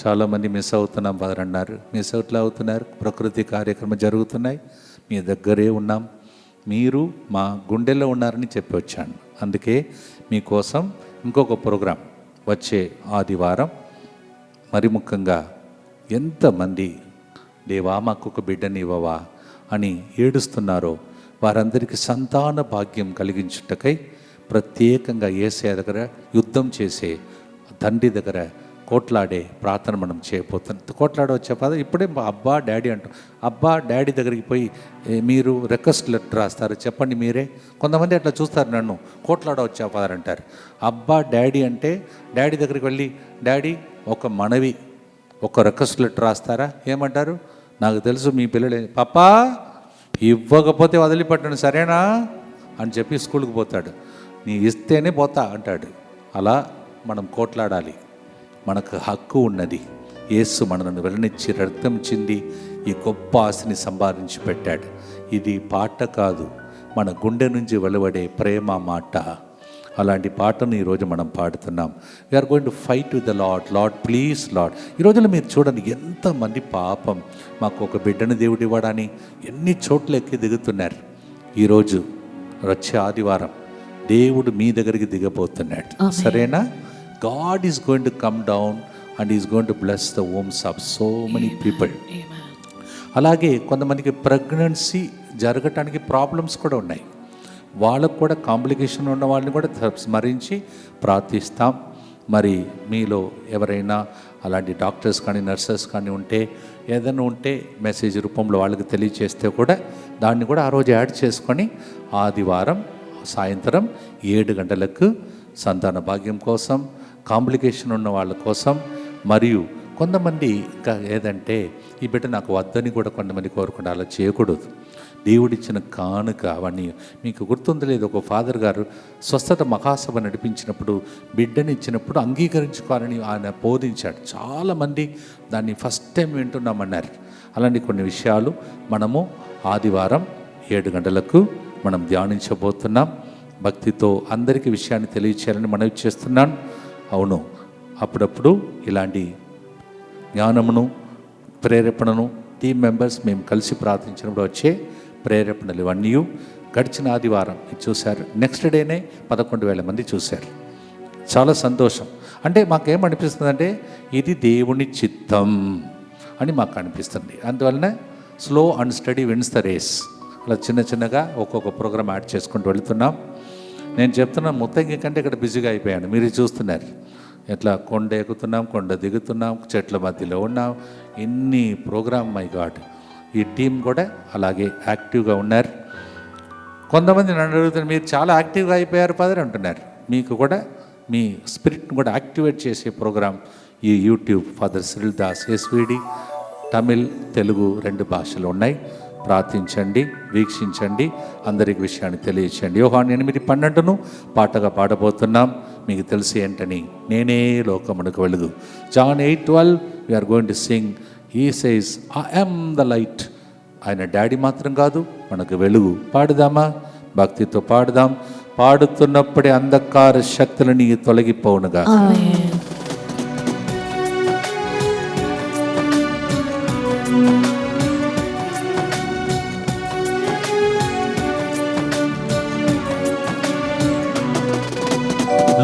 చాలామంది మిస్ అవుతున్నాం ఫాదర్ అన్నారు. మిస్ అవుట్లా అవుతున్నారు. ప్రకృతి కార్యక్రమం జరుగుతున్నాయి, మీ దగ్గరే ఉన్నాం, మీరు మా గుండెల్లో ఉన్నారని చెప్పి వచ్చాను. అందుకే మీకోసం ఇంకొక ప్రోగ్రాం వచ్చే ఆదివారం. మరి ముఖ్యంగా ఎంతమంది దేవా మాకు ఒక బిడ్డని ఇవ్వవా అని ఏడుస్తున్నారో వారందరికీ సంతాన భాగ్యం కలిగించుటకై ప్రత్యేకంగా యేసయ్య దగ్గర యుద్ధం చేసే తండ్రి దగ్గర కోట్లాడే ప్రార్థన మనం చేయబోతున్నాం. కోట్లాడవచ్చా ఫాదర్? ఇప్పుడే అబ్బా డాడీ అంటాం. అబ్బా డాడీ దగ్గరికి పోయి మీరు రిక్వెస్ట్ లెటర్ రాస్తారు, చెప్పండి మీరే. కొంతమంది అట్లా చూస్తారు, నన్ను కోట్లాడవచ్చా ఫాదర్ అంటారు. అబ్బా డాడీ అంటే డాడీ దగ్గరికి వెళ్ళి, డాడీ ఒక మనవి, ఒక రిక్వెస్ట్ లెటర్ రాస్తారా? ఏమంటారు? నాకు తెలుసు మీ పిల్లలే, పాపా ఇవ్వకపోతే వదిలిపెట్టండి సరేనా అని చెప్పి స్కూల్కి పోతాడు. నీ ఇస్తేనే పోతా అంటాడు. అలా మనం కోట్లాడాలి. మనకు హక్కు ఉన్నది. యేసు మనల్ని వెళ్ళనిచ్చి రక్తం చింది ఈ గొప్ప ఆశని సంపాదించి పెట్టాడు. ఇది పాట కాదు, మన గుండె నుంచి వెలువడే ప్రేమ మాట. అలాంటి పాటను ఈరోజు మనం పాడుతున్నాం. We are going to fight with the Lord. Lord please Lord. ఈ రోజుల్లో మీరు చూడండి, ఎంతమంది పాపం మాకు ఒక బిడ్డను దేవుడు ఇవ్వడాన్ని ఎన్ని చోట్ల ఎక్కి దిగుతున్నారు. ఈరోజు వచ్చే ఆదివారం దేవుడు మీ దగ్గరికి దిగబోతున్నాడు. సరేనా? God is going to come down and he is going to bless the wombs of so many people. అలాగే కొంతమందికి ప్రెగ్నెన్సీ జరగటానికి ప్రాబ్లమ్స్ కూడా ఉన్నాయి. వాళ్ళకు కూడా కాంప్లికేషన్ ఉన్న వాళ్ళని కూడా స్మరించి ప్రార్థిస్తాం. మరి మీలో ఎవరైనా అలాంటి డాక్టర్స్ కానీ నర్సెస్ కానీ ఉంటే, ఏదైనా ఉంటే మెసేజ్ రూపంలో వాళ్ళకి తెలియచేస్తే కూడా దాన్ని కూడా ఆ రోజు యాడ్ చేసుకొని ఆదివారం సాయంత్రం 7 గంటలకు సంతాన భాగ్యం కోసం, కాంప్లికేషన్ ఉన్న వాళ్ళ కోసం మరియు కొంతమంది ఇంకా ఏదంటే ఈ బిడ్డ నాకు వద్దని కూడా కొంతమంది కోరుకుంటే అలా చేయకూడదు. దేవుడిచ్చిన కానుక అవన్నీ. మీకు గుర్తుంది లేదు, ఒక ఫాదర్ గారు స్వస్థత మహాసభ నడిపించినప్పుడు బిడ్డని ఇచ్చినప్పుడు అంగీకరించుకోవాలని ఆయన బోధించాడు. చాలామంది దాన్ని ఫస్ట్ టైం వింటున్నామన్నారు. అలాంటి కొన్ని విషయాలు మనము ఆదివారం 7 గంటలకు మనం ధ్యానించబోతున్నాం. భక్తితో అందరికీ విషయాన్ని తెలియచేయాలని మనవి చేస్తున్నాను. అవును, అప్పుడప్పుడు ఇలాంటి జ్ఞానమును ప్రేరేపణను టీం మెంబర్స్ మేము కలిసి ప్రార్థించినప్పుడు వచ్చే ప్రేరేపణలు ఇవన్నీ గడిచిన ఆదివారం ఇది చూశారు. నెక్స్ట్ డేనే 11,000 మంది చూశారు. చాలా సంతోషం. అంటే మాకేమనిపిస్తుందంటే ఇది దేవుని చిత్తం అని మాకు అనిపిస్తుంది. అందువలన slow and steady wins the race. అలా చిన్న చిన్నగా ఒక్కొక్క ప్రోగ్రామ్ యాడ్ చేసుకుంటూ వెళుతున్నాం. నేను చెప్తున్నాను, ముత్తంగి కంటే ఇక్కడ బిజీగా అయిపోయాను. మీరు చూస్తున్నారు ఎట్లా కొండ ఎక్కుతున్నాం, కొండ దిగుతున్నాం, చెట్ల మధ్యలో ఉన్నాం. ఇన్ని ప్రోగ్రామ్, మై గాడ్. ఈ టీం కూడా అలాగే యాక్టివ్గా ఉన్నారు. కొంతమంది నన్ను అడుగుతున్నారు, మీరు చాలా యాక్టివ్గా అయిపోయారు ఫాదర్ అంటున్నారు. మీకు కూడా మీ స్పిరిట్ని కూడా యాక్టివేట్ చేసే ప్రోగ్రాం ఈ YouTube father Cyril Das SVD Tamil Telugu 2 భాషలు ఉన్నాయి. ప్రార్థించండి, వీక్షించండి, అందరికి విషయాన్ని తెలియచేయండి. యోహాను 8:12 పాటగా పాడబోతున్నాం. మీకు తెలిసి ఏంటని, నేనే లోకమునకు వెలుగు. John 8:12 we're going to sing. He says I am the light. ఆయన డాడీ మాత్రం కాదు, మనకు వెలుగు. పాడుదామా? భక్తితో పాడుదాం. పాడుతున్నప్పుడే అంధకార శక్తులని తొలగిపోవునుగా.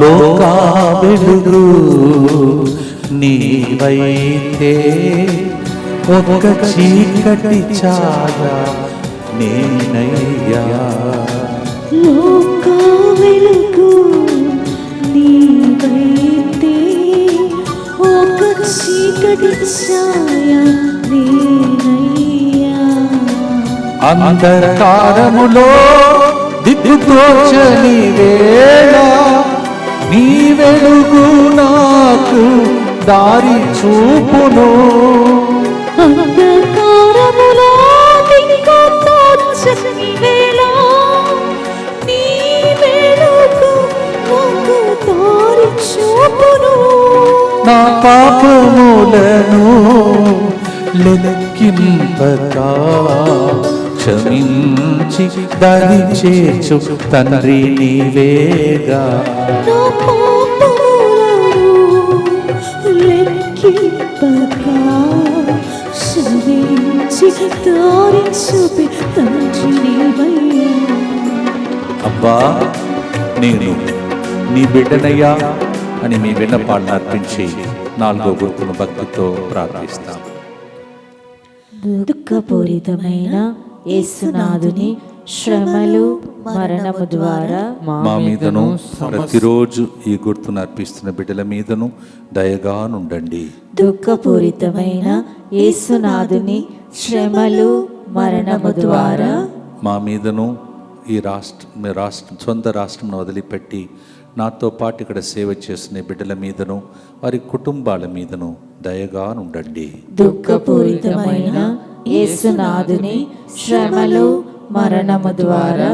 లోకా వెలుగు నీవైతే ఒక్క చీకటి ఛాయ నేనయ్యా. లోక వెలుగు నీవైతే ఒక చీకటి ఛాయ నేనయ్యా. అంధకారములో దిక్కుతోచని వేళ నీ వెలుగు నాకు దారి చూపును. అంధకారములో దిక్కుతోచని వేళ నీ వెలుగు నాకు దారి చూపును. నా పాపములను లెక్కింపగా క్షమించి దరి చేర్చు తండ్రి నీవేగా. నా పాపములను లెక్కింపగా క్షమించి దారి చూపే తండ్రి నీవయ్యా. అబ్బా, నేను నీ బిడ్డనయ్యా అని మీ విన్నపాలను అర్పించి 4వ గుర్తును భక్తితో ప్రార్థిస్తాం. దుఃఖపూరితమైన యేసునాథుని శ్రమలు మరణము ద్వారా మా మీదను ప్రతిరోజు ఈ గుర్తును అర్పిస్తున్న బిడ్డల మీదను దయగా నుండండి. దుఃఖపూరితమైన యేసునాథుని శ్రమలు మరణము ద్వారా మా మీదను ఈ సొంత రాష్ట్రం వదిలిపెట్టి నాతో పాటు ఇక్కడ సేవ చేసిన బిడ్డల మీదను వారి కుటుంబాల మీదను దయగా నుండండి. దుఃఖపూరితమైన యేసునాథుని శ్రమలు మరణము ద్వారా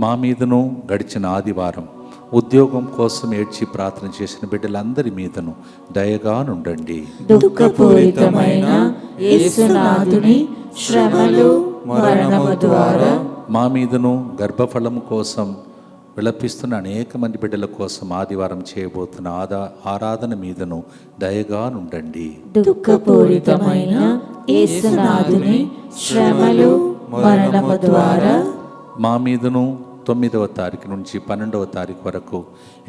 మా మీదను గడిచిన ఆదివారం ఉద్యోగం కోసం ఏడ్చి ప్రార్థన చేసిన బిడ్డలందరి మీదను దయగా నుండండి. దుఃఖపూరితమైన యేసునాథుని శ్రమలు మరణము ద్వారా మా మీదను గర్భఫలము కోసం విలపిస్తున్న అనేక మంది బిడ్డల కోసం ఆదివారం చేయబోతున్న ఆరాధన మీదను దయగా నుండండి. దుఃఖపూరితమైన యేసునాథుని శ్రమలు మరణము ద్వారా మా మీదను 9వ తారీఖు నుంచి 12వ తారీఖు వరకు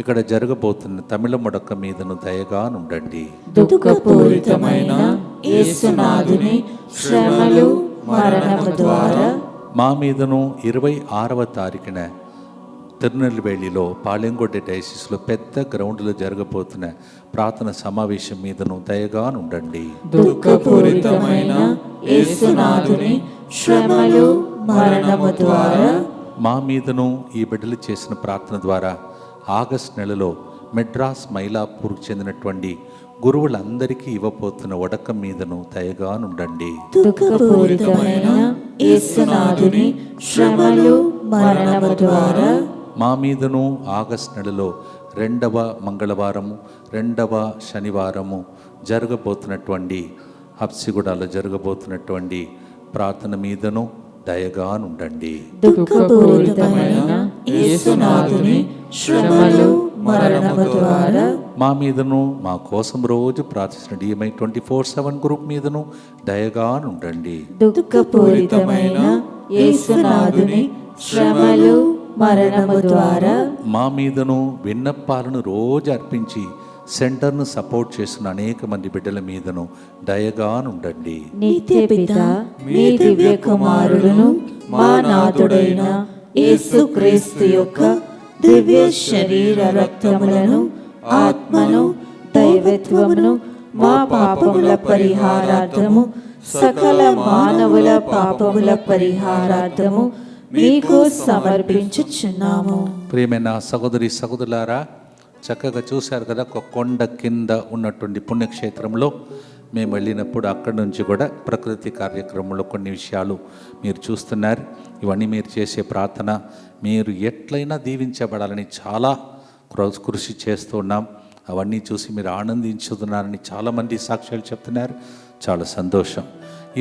ఇక్కడ జరగబోతున్న తమిళ మొడక మీదను దయగా నుండండి. దుఃఖపూరితమైన యేసునాథుని శ్రమలు మరణము ద్వారా మా మీదను 26వ తారీఖున తిరునెల్వేలిలో పాలెంగొడ్డ డైసిస్లో పెద్ద గ్రౌండ్లో జరగబోతున్న ప్రార్థన సమావేశం మీదను దయగా నుండండి. దుఃఖపూరితమైన యేసునాథుని శ్రమలు మరణము ద్వారా మా మీదను ఈ బిడ్డలు చేసిన ప్రార్థన ద్వారా ఆగస్ట్ నెలలో మెడ్రాస్ మైలాపూర్కు చెందినటువంటి గురువులందరికీ ఇవ్వబోతున్న వడకం మీదను దయగానుండండి. దుఃఖపూరితమైన యేసునాథుని శ్రమలు మరణము ద్వారా మా మీదను ఆగస్టు నెలలో 2వ మంగళవారము 2వ శనివారము జరగబోతున్నటువంటి హబ్సిగూడలో జరగబోతున్నటువంటి ప్రార్థన మీదను దయగానుండండి. దుఃఖపూరితమైన యేసునాథుని శ్రమలు మరణము ద్వారా మా మీదను మా కోసం రోజు ప్రార్థించిన DMI 24/7 గ్రూప్ మీదను దయగానుండండి. దుఃఖపూరితమైన యేసునాథుని శ్రమలు మరణము ద్వారా మా మీదను విన్నపాలను రోజు అర్పించి సెంటర్ను సపోర్ట్ చేస్తున్న అనేక మంది బిడ్డల మీదను దయగానుండండి. నిత్య పిత మీ దివ్య కుమారుడును మా నాథుడైన యేసుక్రీస్తు యొక్క దివ్య శరీర రక్తములను ఆత్మను దైవత్వమును మా పాపముల పరిహారార్థము సకల మానవుల పాపముల పరిహారార్థము మీకు సమర్పించుచున్నాము. ప్రియమైన సహోదరి సహోదరులారా, చక్కగా చూశారు కదా, ఒక కొండ కింద ఉన్నటువంటి పుణ్యక్షేత్రంలో మేము వెళ్ళినప్పుడు అక్కడి నుంచి కూడా ప్రకృతి కార్యక్రమంలో కొన్ని విషయాలు మీరు చూస్తున్నారు. ఇవన్నీ మీరు చేసే ప్రార్థన మీరు ఎట్లయినా దీవించబడాలని చాలా కృషి చేస్తున్నాం. అవన్నీ చూసి మీరు ఆనందించుతున్నారని చాలామంది సాక్ష్యాలు చెప్తున్నారు. చాలా సంతోషం.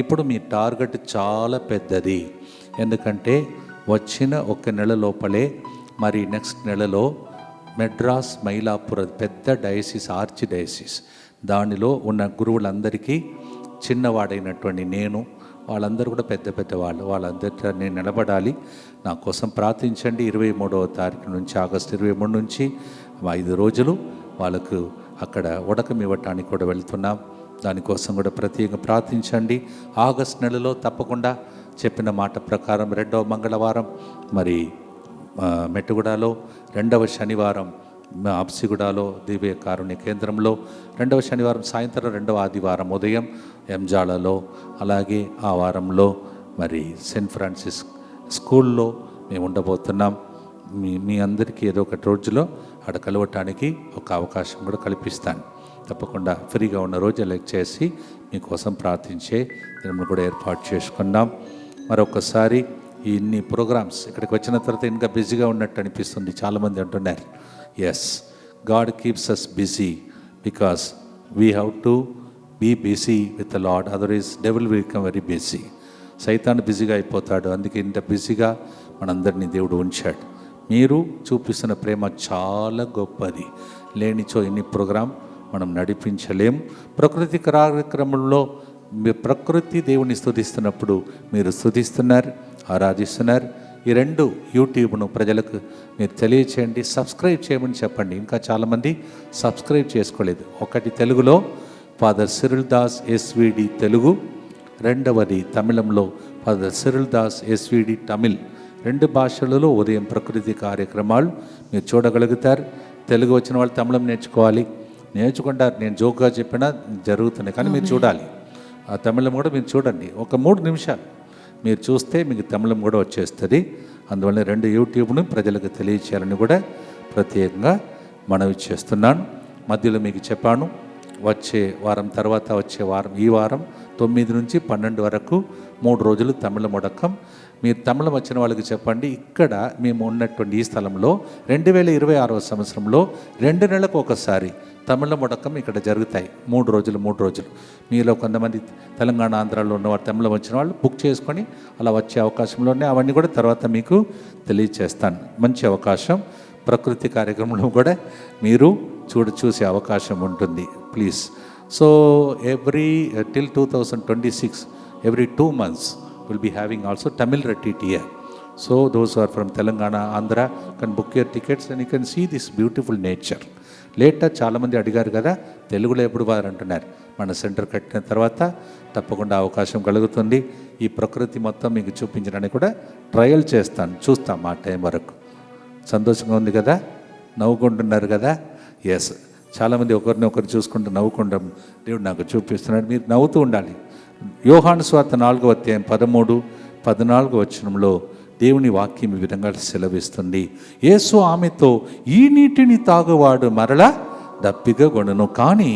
ఇప్పుడు మీ టార్గెట్ చాలా పెద్దది. ఎందుకంటే వచ్చిన 1 నెల లోపలే మరి నెక్స్ట్ నెలలో మెడ్రాస్ మైలాపూర్ పెద్ద డయసిస్, ఆర్చి డయసిస్, దానిలో ఉన్న గురువులందరికీ చిన్నవాడైనటువంటి నేను, వాళ్ళందరూ కూడా పెద్ద పెద్దవాళ్ళు, వాళ్ళందరితో నేను నిలబడాలి. నా కోసం ప్రార్థించండి. 23వ తారీఖు నుంచి ఆగస్టు 23 నుంచి 5 రోజులు వాళ్ళకు అక్కడ ఉడకం ఇవ్వటానికి కూడా వెళ్తున్నాం. దానికోసం కూడా ప్రత్యేకంగా ప్రార్థించండి. ఆగస్టు నెలలో తప్పకుండా చెప్పిన మాట ప్రకారం 2వ మంగళవారం మరి మెట్టుగూడలో, 2వ శనివారం హబ్సిగూడలో దివ్య కారుణ్య కేంద్రంలో, 2వ శనివారం సాయంత్రం, 2వ ఆదివారం ఉదయం ఎంజాలలో, అలాగే ఆ వారంలో మరి సెయింట్ ఫ్రాన్సిస్ స్కూల్లో మేము ఉండబోతున్నాం. మీ అందరికీ ఏదో ఒక రోజులో అక్కడ కలవటానికి ఒక అవకాశం కూడా కల్పిస్తాను. తప్పకుండా ఫ్రీగా ఉన్న రోజు ఎలక్ట్ చేసి మీకోసం ప్రార్థించే దినమును కూడా ఏర్పాటు చేసుకున్నాం. మరొకసారి ఇన్ని ప్రోగ్రామ్స్ ఇక్కడికి వచ్చిన తర్వాత ఇంకా బిజీగా ఉన్నట్టు అనిపిస్తుంది. చాలామంది అంటున్నారు, yes, God keeps us busy because we have to be busy with the Lord, otherwise devil will become very busy. సైతాన్ బిజీగా అయిపోతాడు. అందుకే ఇంత బిజీగా మనందరినీ దేవుడు ఉంచాడు. మీరు చూపిస్తున్న ప్రేమ చాలా గొప్పది. లేనిచో ఇన్ని ప్రోగ్రాం మనం నడిపించలేం. ప్రకృతి కార్యక్రమంలో ప్రకృతి దేవుని స్తుతిస్తున్నప్పుడు మీరు స్తుతిస్తున్నారు, ఆరాధిస్తున్నారు. ఈ 2 యూట్యూబ్ను ప్రజలకు మీరు తెలియచేయండి. సబ్స్క్రైబ్ చేయమని చెప్పండి. ఇంకా చాలామంది సబ్స్క్రైబ్ చేసుకోలేదు. ఒకటి తెలుగులో father Cyril Das SVD Telugu, 2వది తమిళంలో father Cyril Das SVD Tamil. 2 భాషలలో ఉదయం ప్రకృతి కార్యక్రమాలు మీరు చూడగలుగుతారు. తెలుగు వచ్చిన వాళ్ళు తమిళం నేర్చుకుంటారు. నేను జోక్గా చెప్పినా జరుగుతున్నాయి, కానీ మీరు చూడాలి. ఆ తమిళం కూడా మీరు చూడండి. ఒక 3 నిమిషాలు మీరు చూస్తే మీకు తమిళం కూడా వచ్చేస్తుంది. అందువల్ల 2 యూట్యూబ్ను ప్రజలకు తెలియచేయాలని కూడా ప్రత్యేకంగా మనవి చేస్తున్నాను. మధ్యలో మీకు చెప్పాను, వచ్చే వారం తర్వాత వచ్చే వారం, ఈ వారం 9 నుంచి 12 వరకు 3 రోజులు తమిళ ముడకం. మీరు తమిళం వచ్చిన వాళ్ళకి చెప్పండి, ఇక్కడ మేము ఉన్నటువంటి ఈ స్థలంలో 2026వ సంవత్సరంలో 2 నెలలకు ఒకసారి తమిళ ముడకం ఇక్కడ జరుగుతాయి. 3 రోజులు. మీలో కొంతమంది తెలంగాణ, ఆంధ్రాలో ఉన్నవారు తమిళం వచ్చిన వాళ్ళు బుక్ చేసుకొని అలా వచ్చే అవకాశంలోనే అవన్నీ కూడా తర్వాత మీకు తెలియచేస్తాను. మంచి అవకాశం. ప్రకృతి కార్యక్రమంలో కూడా మీరు చూసే అవకాశం ఉంటుంది. Please. So till 2026 every 2 months we'll be having also Tamil retreat here. So those who are from Telangana, Andhra can book your tickets and you can see this beautiful nature. Later చాలామంది అడిగారు కదా, తెలుగులో ఎప్పుడు వారు అంటున్నారు. మన centre కట్టిన తర్వాత తప్పకుండా అవకాశం కలుగుతుంది. ఈ ప్రకృతి మొత్తం మీకు చూపించడానికి కూడా ట్రయల్ చేస్తాను, చూస్తాం ఆ టైం వరకు. సంతోషంగా ఉంది కదా, నవ్వుకుంటున్నారు కదా. ఎస్, చాలామంది ఒకరిని చూసుకుంటూ నవ్వుకుంటాం. దేవుడు నాకు చూపిస్తున్నాడు, మీరు నవ్వుతూ ఉండాలి. యోహాను సువార్త 4వ అధ్యాయం 13-14 వచనంలో దేవుని వాక్యం ఈ విధంగా సెలవిస్తుంది. యేసు ఆమెతో, ఈ నీటిని తాగువాడు మరలా దప్పిక కొనను. కానీ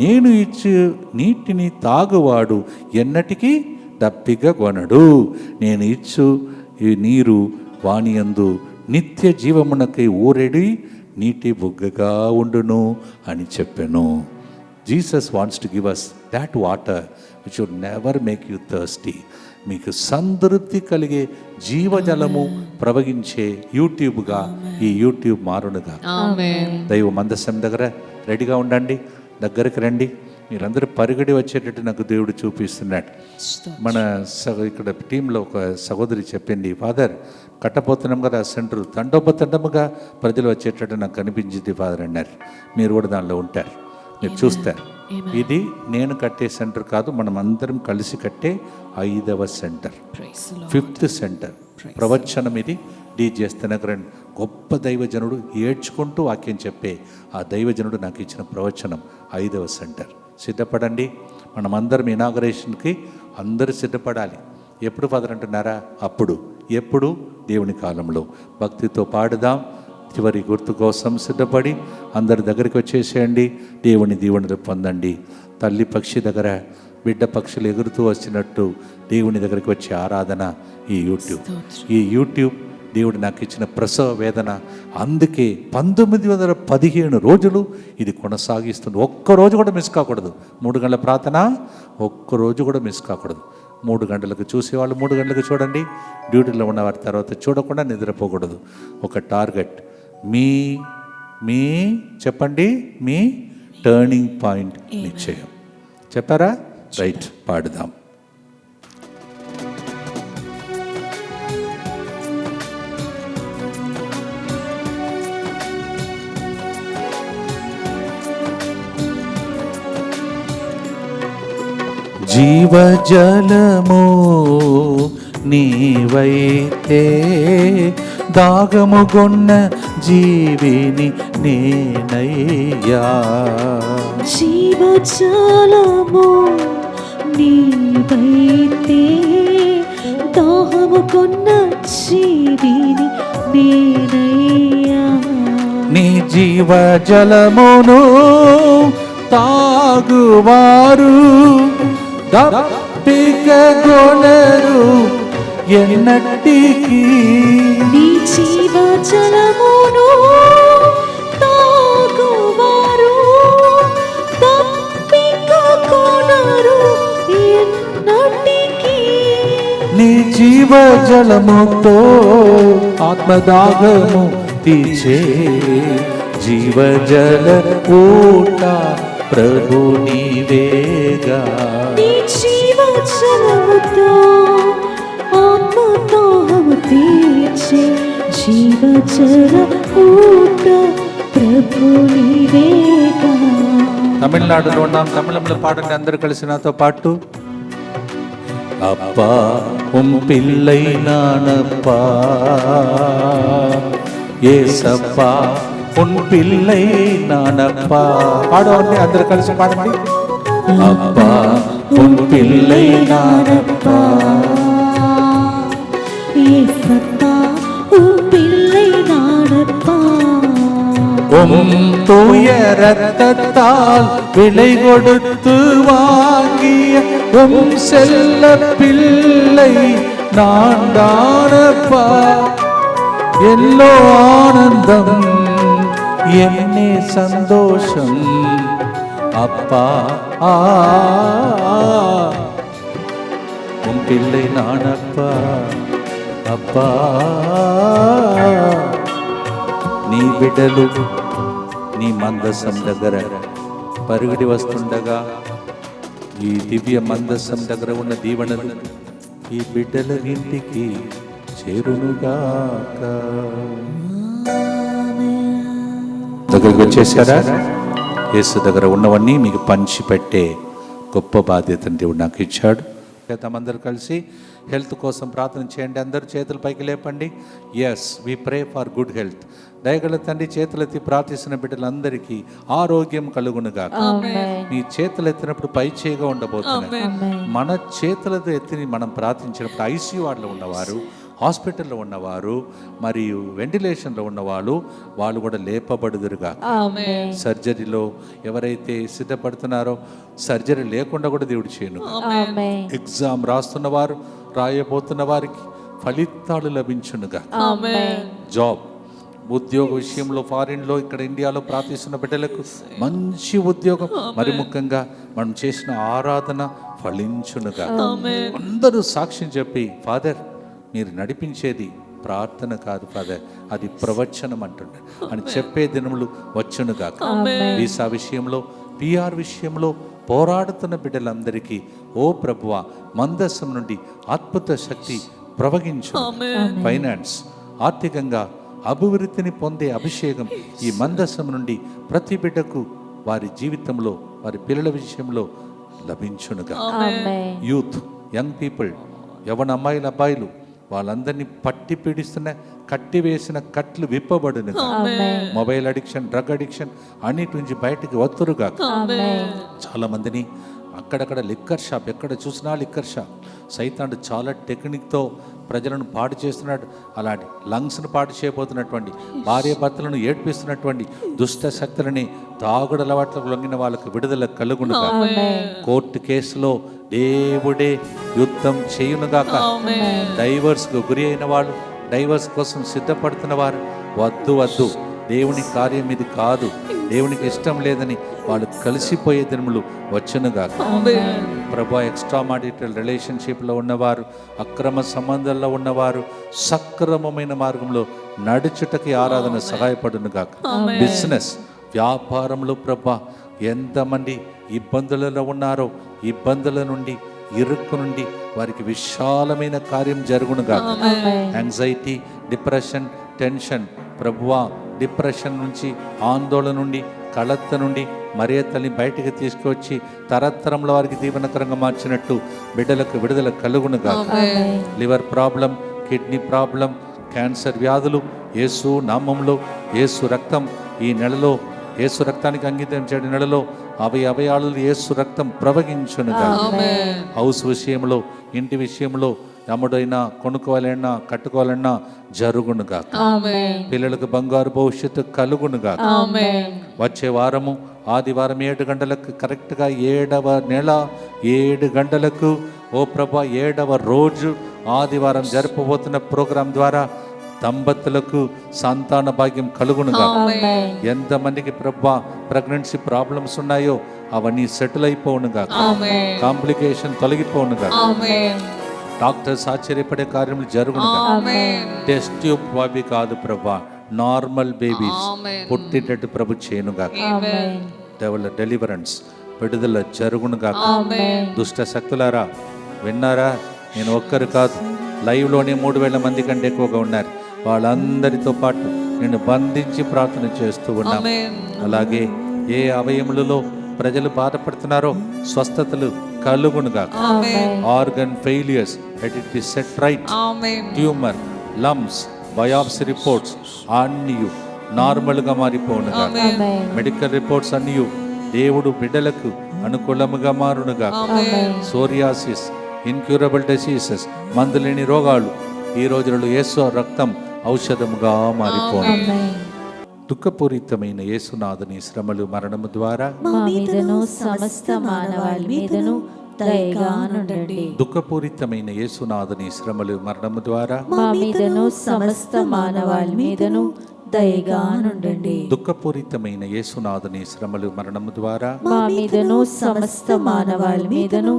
నేను ఇచ్చు నీటిని తాగువాడు ఎన్నటికీ దప్పిక కొనడు. నేను ఇచ్చు ఈ నీరు వానియందు నిత్య జీవమునకై ఊరెడి నీటి బుగ్గగా ఉండును అని చెప్పాను. Jesus wants to give us that water which would never make you thirsty. మీకు సంతృప్తి కలిగే జీవజలము ప్రవహించే యూట్యూబ్గా ఈ యూట్యూబ్ మారునుగా. దైవ మందసం దగ్గర రెడీగా ఉండండి, దగ్గరికి రండి. మీరందరూ పరిగెడి వచ్చేటట్టు నాకు దేవుడు చూపిస్తున్నాడు. మన ఇక్కడ టీంలో ఒక సహోదరి చెప్పింది, ఫాదర్ కట్టపోతున్నాం కదా సెంటర్, తండోపతండముగా ప్రజలు వచ్చేటట్టు నాకు కనిపించింది ఫాదర్ అన్నారు. మీరు కూడా దానిలో ఉంటారు, మీరు చూస్తారు. ఇది నేను కట్టే సెంటర్ కాదు, మనం అందరం కలిసి కట్టే 5వ సెంటర్, 5th సెంటర్. ప్రవచనం ఇది చేస్తున్నగరండి. గొప్ప దైవజనుడు ఏడ్చుకుంటూ వాక్యం చెప్పే ఆ దైవజనుడు నాకు ఇచ్చిన ప్రవచనం 5వ సెంటర్. సిద్ధపడండి. మనమందరం ఇనాగరేషన్కి అందరూ సిద్ధపడాలి. ఎప్పుడు ఫాదర్ అంటున్నారా? అప్పుడు. ఎప్పుడు? దేవుని కాలంలో. భక్తితో పాడుదాం. చివరి గుర్తు కోసం సిద్ధపడి అందరి దగ్గరికి వచ్చేసేయండి. దేవుని దీవెనలు పొందండి. తల్లి పక్షి దగ్గర బిడ్డ పక్షులు ఎగురుతూ వచ్చినట్టు దేవుని దగ్గరికి వచ్చే ఆరాధన ఈ యూట్యూబ్ దేవుడు నాకు ఇచ్చిన ప్రసవ వేదన. అందుకే 1915 రోజులు ఇది కొనసాగిస్తుంది. ఒక్కరోజు కూడా మిస్ కాకూడదు. 3 గంటల ప్రార్థన ఒక్కరోజు కూడా మిస్ కాకూడదు. 3 గంటలకు చూసేవాళ్ళు 3 గంటలకు చూడండి. డ్యూటీలో ఉన్నవారి తర్వాత చూడకుండా నిద్రపోకూడదు. ఒక టార్గెట్ మీ చెప్పండి, మీ టర్నింగ్ పాయింట్ నిశ్చయం. చెప్పారా? రైట్, పాడుదాం. జీవజలము నీవైతే దాగముగొన్న జీవిని నేనయ్యా. జీవజలము నీవైతే దాహముగొన్న జీవిని నేనయ్యా. నీ జీవజలమును తాగువారు దప్పిక కొనరు ఎన్నటికీ. నీ జీవజలమును తాగువారు దప్పిక కొనరు ఎన్నటికీ. నీ జీవజలముతో ఆత్మదాహము తీర్చే జీవజల ఊట ప్రభు నీవేగా. నీ జీవజలముతో ఆత్మదాహము తీర్చే జీవజల ఊట ప్రభు నీవేగా. తమిళనాడులో ఉన్నాం, తమిళంలో పాడండి అందరూ కలిసి నాతో పాటు. అప్పా పిల్లై నానప్పా ఏసప్పా పిల్లై నానప్పా. పాడండి అందరూ కలిసి పాడండి. అప్పా పిల్లై నానప్పా ஏசப்பா பிள்ளை நாடப்பா. தூய ரத்தத்தால் விலை கொடுத்து வாங்கிய செல்ல பிள்ளை நான் தானப்பா. ఎల్లో ఆనందం ఎన్నే సంతోషం అప్పా పిల్లై నానప్పా. అప్పా నీ బిడ్డలు నీ మందసం దగ్గర పరుగుడి వస్తుండగా ఈ దివ్య మందసం దగ్గర ఉన్న దీవెనలు ఈ బిడ్డల ఇంటికి చేరునుగాక. దగ్గరికి వచ్చేసారా? యేసు దగ్గర ఉన్నవన్నీ మీకు పంచి పెట్టే గొప్ప బాధ్యతను దేవుడు నాకు ఇచ్చాడు. అందరూ కలిసి హెల్త్ కోసం ప్రార్థన చేయండి. అందరూ చేతులు పైకి లేపండి. Yes, we pray for good health. దయగల తండ్రి, చేతులెత్తి ప్రార్థిస్తున్న బిడ్డలందరికీ ఆరోగ్యం కలుగునుగా. మీ చేతులు ఎత్తినప్పుడు పై చేయిగా ఉండబోతున్నాయి. మన చేతులతో ఎత్తి మనం ప్రార్థించినప్పుడు ఐసీయూ వార్డులో ఉన్నవారు, హాస్పిటల్లో ఉన్నవారు మరియు వెంటిలేషన్లో ఉన్నవాళ్ళు వాళ్ళు కూడా లేపబడుదురుగా. ఆమేన్. సర్జరీలో ఎవరైతే సిద్ధపడుతున్నారో సర్జరీ లేకుండా కూడా దేవుడు చేయను. ఆమేన్. ఎగ్జామ్ రాస్తున్నవారు రాయబోతున్న వారికి ఫలితాలు లభించునుగా. ఆమేన్. జాబ్ ఉద్యోగ విషయంలో ఫారిన్లో ఇక్కడ ఇండియాలో ప్రార్థిస్తున్న బిడ్డలకు మంచి ఉద్యోగం, మరి ముఖ్యంగా మనం చేసిన ఆరాధన ఫలించునుగా. అందరూ సాక్ష్యం చెప్పి ఫాదర్ మీరు నడిపించేది ప్రార్థన కాదు ఫాదర్, అది ప్రవచనం అంటుండే అని చెప్పే దినములు వచ్చునుగా. వీసా విషయంలో పిఆర్ విషయంలో పోరాడుతున్న బిడ్డలందరికీ ఓ ప్రభువా మందస్సం నుండి అద్భుత శక్తి ప్రవహించు. ఫైనాన్స్ ఆర్థికంగా అభివృద్ధిని పొందే అభిషేకం ఈ మందస్సం నుండి ప్రతి బిడ్డకు వారి జీవితంలో వారి పిల్లల విషయంలో లభించునుగా. యూత్ యంగ్ పీపుల్ యవన అమ్మాయిలు అబ్బాయిలు వాళ్ళందరినీ పట్టి పీడిస్తున్న కట్టివేసిన కట్లు విప్పబడునుగా. మొబైల్ అడిక్షన్, డ్రగ్ అడిక్షన్ అన్నిటి నుంచి బయటికి వత్తురుగా. చాలా మందిని అక్కడక్కడ లిక్కర్ షాప్, ఎక్కడ చూసినా లిక్కర్ షాప్. సైతానుడు చాలా టెక్నిక్తో ప్రజలను పాడు చేస్తున్నాడు. అలాంటి లంగ్స్ను పాడు చేయబోతున్నటువంటి, భార్య భర్తలను ఏడ్పిస్తున్నటువంటి దుష్ట శక్తులని, తాగుడు అలవాట్లకు లొంగిన వాళ్ళకు విడుదల కలుగునుగా. కోర్టు కేసులో దేవుడే యుద్ధం చేయునుగాక. డైవర్స్కు గురి అయిన వాళ్ళు, డైవర్స్ కోసం సిద్ధపడుతున్న వారు వద్దు వద్దు, దేవుని కార్యం ఇది కాదు, దేవునికి ఇష్టం లేదని వాళ్ళు కలిసిపోయే దినములు వచ్చునుగా. ప్రభా ఎక్స్ట్రా మారిటల్ రిలేషన్షిప్లో ఉన్నవారు, అక్రమ సంబంధాల్లో ఉన్నవారు సక్రమమైన మార్గంలో నడుచుటకి ఆరాధన సహాయపడునుగా. బిజినెస్ వ్యాపారంలో ప్రభా ఎంతమంది ఇబ్బందులలో ఉన్నారో ఇబ్బందుల నుండి, ఇరుక్కు నుండి వారికి విశాలమైన కార్యం జరుగునుగా. యాంగ్జైటీ, డిప్రెషన్, టెన్షన్ ప్రభువా డిప్రెషన్ నుంచి, ఆందోళన నుండి, కలత నుండి మరియ తల్లి బయటికి తీసుకువచ్చి తరతరంలో వారికి దీవెనకరంగా మార్చినట్టు బిడ్డలకు విడుదల కలుగునుగా. Liver problem, kidney problem, cancer వ్యాధులు యేసు నామంలో, యేసు రక్తం ఈ నెలలో, యేసు రక్తానికి అంకితం చేయడం నెలలో అవయవాలు యేసు రక్తం ప్రవహించునుగా. హౌస్ విషయంలో, ఇంటి విషయంలో అమ్ముడైనా కొనుక్కోవాలన్నా కట్టుకోవాలన్నా జరుగునుగా. పిల్లలకు బంగారు భవిష్యత్తు కలుగునుగా. వచ్చే వారము ఆదివారం 7 గంటలకు కరెక్ట్గా 7వ నెల 7 గంటలకు ఓ ప్రభా 7వ రోజు ఆదివారం జరపబోతున్న ప్రోగ్రాం ద్వారా దంపతులకు సంతాన భాగ్యం కలుగునుగా. ఎంతమందికి ప్రభా ప్రెగ్నెన్సీ ప్రాబ్లమ్స్ ఉన్నాయో అవన్నీ సెటిల్ అయిపోనుగా. కాంప్లికేషన్ తొలగిపోనుగా. డాక్టర్స్ ఆశ్చర్యపడే కార్యములు జరుగునుగా. టెస్ట్ ట్యూబ్ బాబీ కాదు ప్రభా, నార్మల్ బేబీస్ పుట్టినట్టు ప్రభు చేయనుగా. డెలివరెన్స్ విడుదల జరుగునుగా. దుష్ట శక్తులారా విన్నారా? నేను ఒక్కరు కాదు, లైవ్లోనే 3000 మంది కంటే ఎక్కువగా ఉన్నారు. వాళ్ళందరితో పాటు నేను బంధించి ప్రార్థన చేస్తూ ఉన్నాం. అలాగే ఏ అవయములలో ప్రజలు బాధపడుతున్నారో స్వస్థతలు కలుగునుగా. Organ failures let it be set right. Tumour, lumps, biopsy reports అన్నీ నార్మల్గా మారిపోనుగా. మెడికల్ రిపోర్ట్స్ అన్నీ దేవుడు బిడ్డలకు అనుకూలముగా మారునుగా. సోరియాసిస్, ఇన్క్యూరబుల్ డిసీజెస్, మందులేని రోగాలు ఈ రోజులలో యేసు రక్తం ఔషధముగా మారిపోను. దుఃఖపూరితమైన యేసునాథుని శ్రమలు మరణము ద్వారా మా మీదను సమస్త మానవాళి మీదను దయగా నుండండి. దుఃఖపూరితమైన యేసునాథుని శ్రమలు మరణము ద్వారా మా మీదను సమస్త మానవాళి మీదను దయగా నుండండి. దుఃఖపూరితమైన యేసునాథుని శ్రమలు మరణము ద్వారా మా మీదను సమస్త మానవాళి మీదను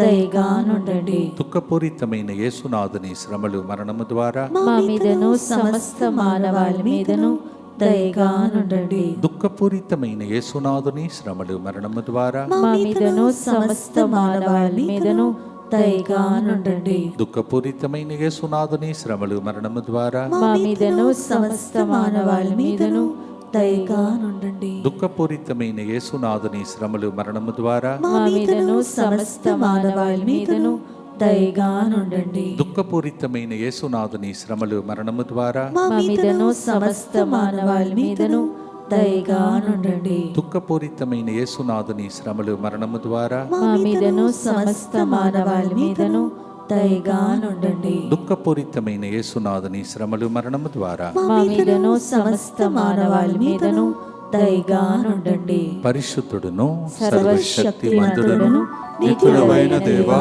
దయగా నుండండి. దుఃఖపూరితమైన యేసునాథుని శ్రమలు మరణము ద్వారా మా మీదను సమస్త మానవాళి మీదను దయగా నుండండి. దుఃఖపూరితమైన యేసునాథుని శ్రమలు మరణము ద్వారా మా మీదను సమస్త మానవాళి మీదను దయగా నుండండి. దుఃఖపూరితమైన యేసునాథుని శ్రమలు మరణము ద్వారా మా మీదను సమస్త మానవాళి మీదను దయగా నుండండి. దుఃఖపూరితమైన యేసునాథుని శ్రమలు మరణము ద్వారా మా మీదను సమస్త మానవాళి మీదను దయగా నుండండి. దుఃఖపూరితమైన యేసునాథుని శ్రమలు మరణము ద్వారా మా మీదను సమస్త మానవాళి మీదను దయగా నుండండి. దుఃఖపూరితమైన యేసునాథుని శ్రమలు మరణము ద్వారా మా మీదను సమస్త మానవాళి మీదను దయగా నుండండి. దుఃఖపూరితమైన యేసునాథుని శ్రమలు మరణము ద్వారా మా మీదను సమస్త మానవాళి మీదను దయగా నుండండి. పరిశుద్ధుడును సర్వశక్తిమంతుడును నిత్యుడవైన దేవా,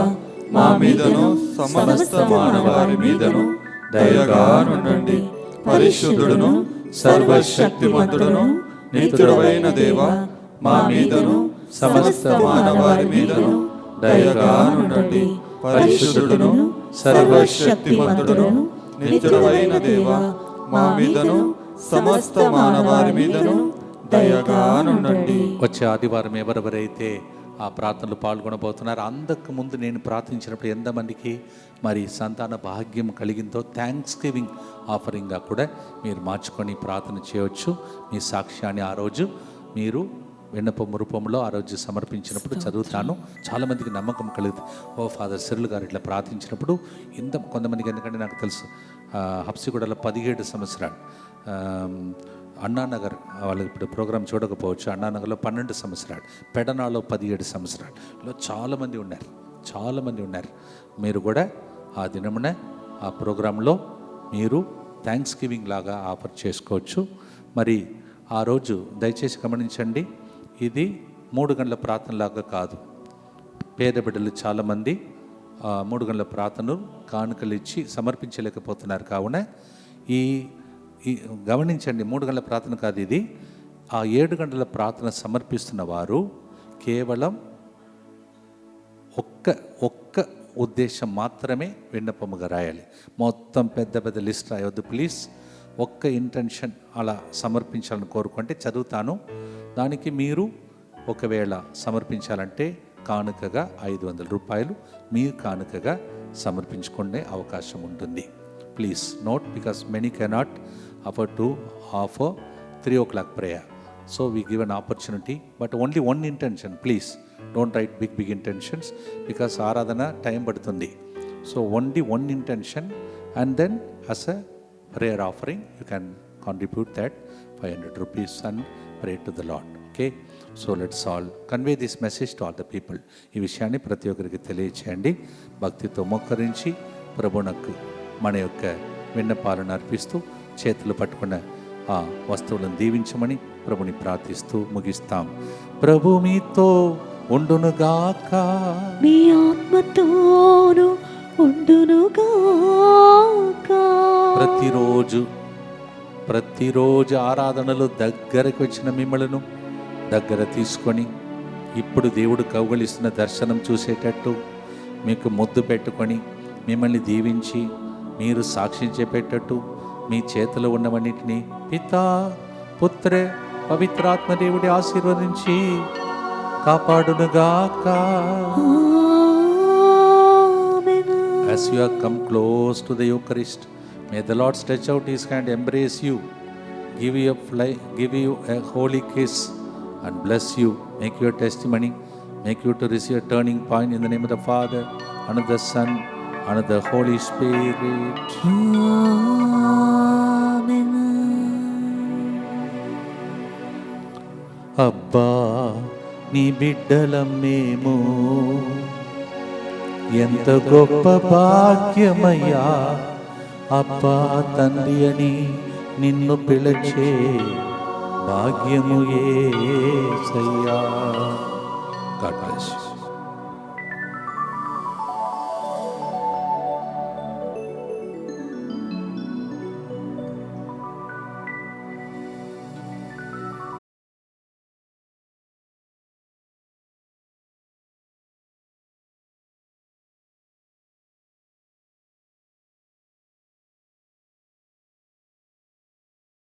మా మీదను సమస్త మానవారి మీదను దయగా నుండండి. పరిశుద్ధుడును సర్వశక్తిమంతుడును నిత్యుడవైన దేవా, మా మీదను సమస్త మానవారి మీదను దయగా నుండండి. పరిశుద్ధుడును సర్వశక్తిమంతుడును నిత్యుడవైన దేవా, మా మీదను సమస్త మానవారి మీదను దయగా నుండండి. వచ్చే ఆదివారం ఎవరెవరైతే ఆ ప్రార్థనలు పాల్గొనబోతున్నారు, అందకు ముందు నేను ప్రార్థించినప్పుడు ఎంతమందికి మరి సంతాన భాగ్యం కలిగిందో థ్యాంక్స్ గివింగ్ ఆఫరింగ్గా కూడా మీరు మార్చుకొని ప్రార్థన చేయవచ్చు. మీ సాక్ష్యాన్ని ఆ రోజు మీరు విన్నపము రూపంలో ఆ రోజు సమర్పించినప్పుడు చదువుతాను. చాలామందికి నమ్మకం కలుగుతుంది. ఓ ఫాదర్ సిరులు గారు ఇట్లా ప్రార్థించినప్పుడు కొంతమందికి, ఎందుకంటే నాకు తెలుసు హబ్సిగూడలో 17 సంవత్సరాలు, అన్నానగర్ వాళ్ళు ఇప్పుడు ప్రోగ్రాం చూడకపోవచ్చు, అన్నానగర్లో 12 సంవత్సరాలు, పెడనాలో 17 సంవత్సరాలు, ఇలా చాలామంది ఉన్నారు. మీరు కూడా ఆ దినమున ఆ ప్రోగ్రాంలో మీరు థ్యాంక్స్ గివింగ్ లాగా ఆఫర్ చేసుకోవచ్చు. మరి ఆ రోజు దయచేసి గమనించండి, ఇది 3 గంటల ప్రార్థనలాగా కాదు. పేద బిడ్డలు చాలామంది 3 గంటల ప్రార్థనలు కానుకలు ఇచ్చి సమర్పించలేకపోతున్నారు. కావున ఈ గమనించండి, 3 గంటల ప్రార్థన కాదు ఇది. ఆ 7 గంటల ప్రార్థన సమర్పిస్తున్న వారు కేవలం ఒక్క ఉద్దేశం మాత్రమే విన్నపముగా రాయాలి. మొత్తం పెద్ద లిస్ట్ రాయవద్దు ప్లీజ్. ఒక్క ఇంటెన్షన్ అలా సమర్పించాలని కోరుకుంటే చదువుతాను. దానికి మీరు ఒకవేళ సమర్పించాలంటే కానుకగా 500 రూపాయలు మీరు కానుకగా సమర్పించుకునే అవకాశం ఉంటుంది. Please note, because many cannot afford to offer 3 o'clock prayer. So we give an opportunity, but only one intention. Please don't write big intentions, because ఆరాధన టైం పడుతుంది. So only one intention, and then as a prayer offering you can contribute that 500 rupees and pray to the Lord. Okay, so let's all convey this message to all the people. ఈ విషయాన్ని ప్రతి ఒక్కరికి తెలియచేయండి. భక్తితో మోకరించి ప్రభువునకు మన యొక్క విన్నపాలను అర్పిస్తూ చేతులు పట్టుకున్న ఆ వస్తువులను దీవించమని ప్రభుని ప్రార్థిస్తూ ముగిస్తాం. ప్రభు మీతో ఉండునుగాక, మీ ఆత్మతోను ఉండునుగాక. ప్రతిరోజు ఆరాధనలో దగ్గరకు వచ్చిన మిమ్మలను దగ్గర తీసుకొని, ఇప్పుడు దేవుడు కౌగలిస్తున్న దర్శనం చూసేటట్టు మీకు ముద్దు పెట్టుకొని, మిమ్మల్ని దీవించి మీరు సాక్ష్యం చెప్పేటట్టు మీ చేతిలో ఉన్నవన్నిటినీ పితా పుత్ర పవిత్రాత్మ దేవుడి ఆశీర్వదించి కాపాడునుగాక. As you have come close to the Eucharist, may the Lord stretch out His hand, embrace you, give you a holy kiss and bless you, make your testimony, make you to receive a turning point in the name of the Father and of the Son and of the Holy Spirit. Amen. అబ్బా నీ బిడ్డలం మేము, ఎంత గొప్ప భాగ్యమయ్యా, అబ్బా తండ్రి అని నిన్ను పిలిచే భాగ్యము ఏ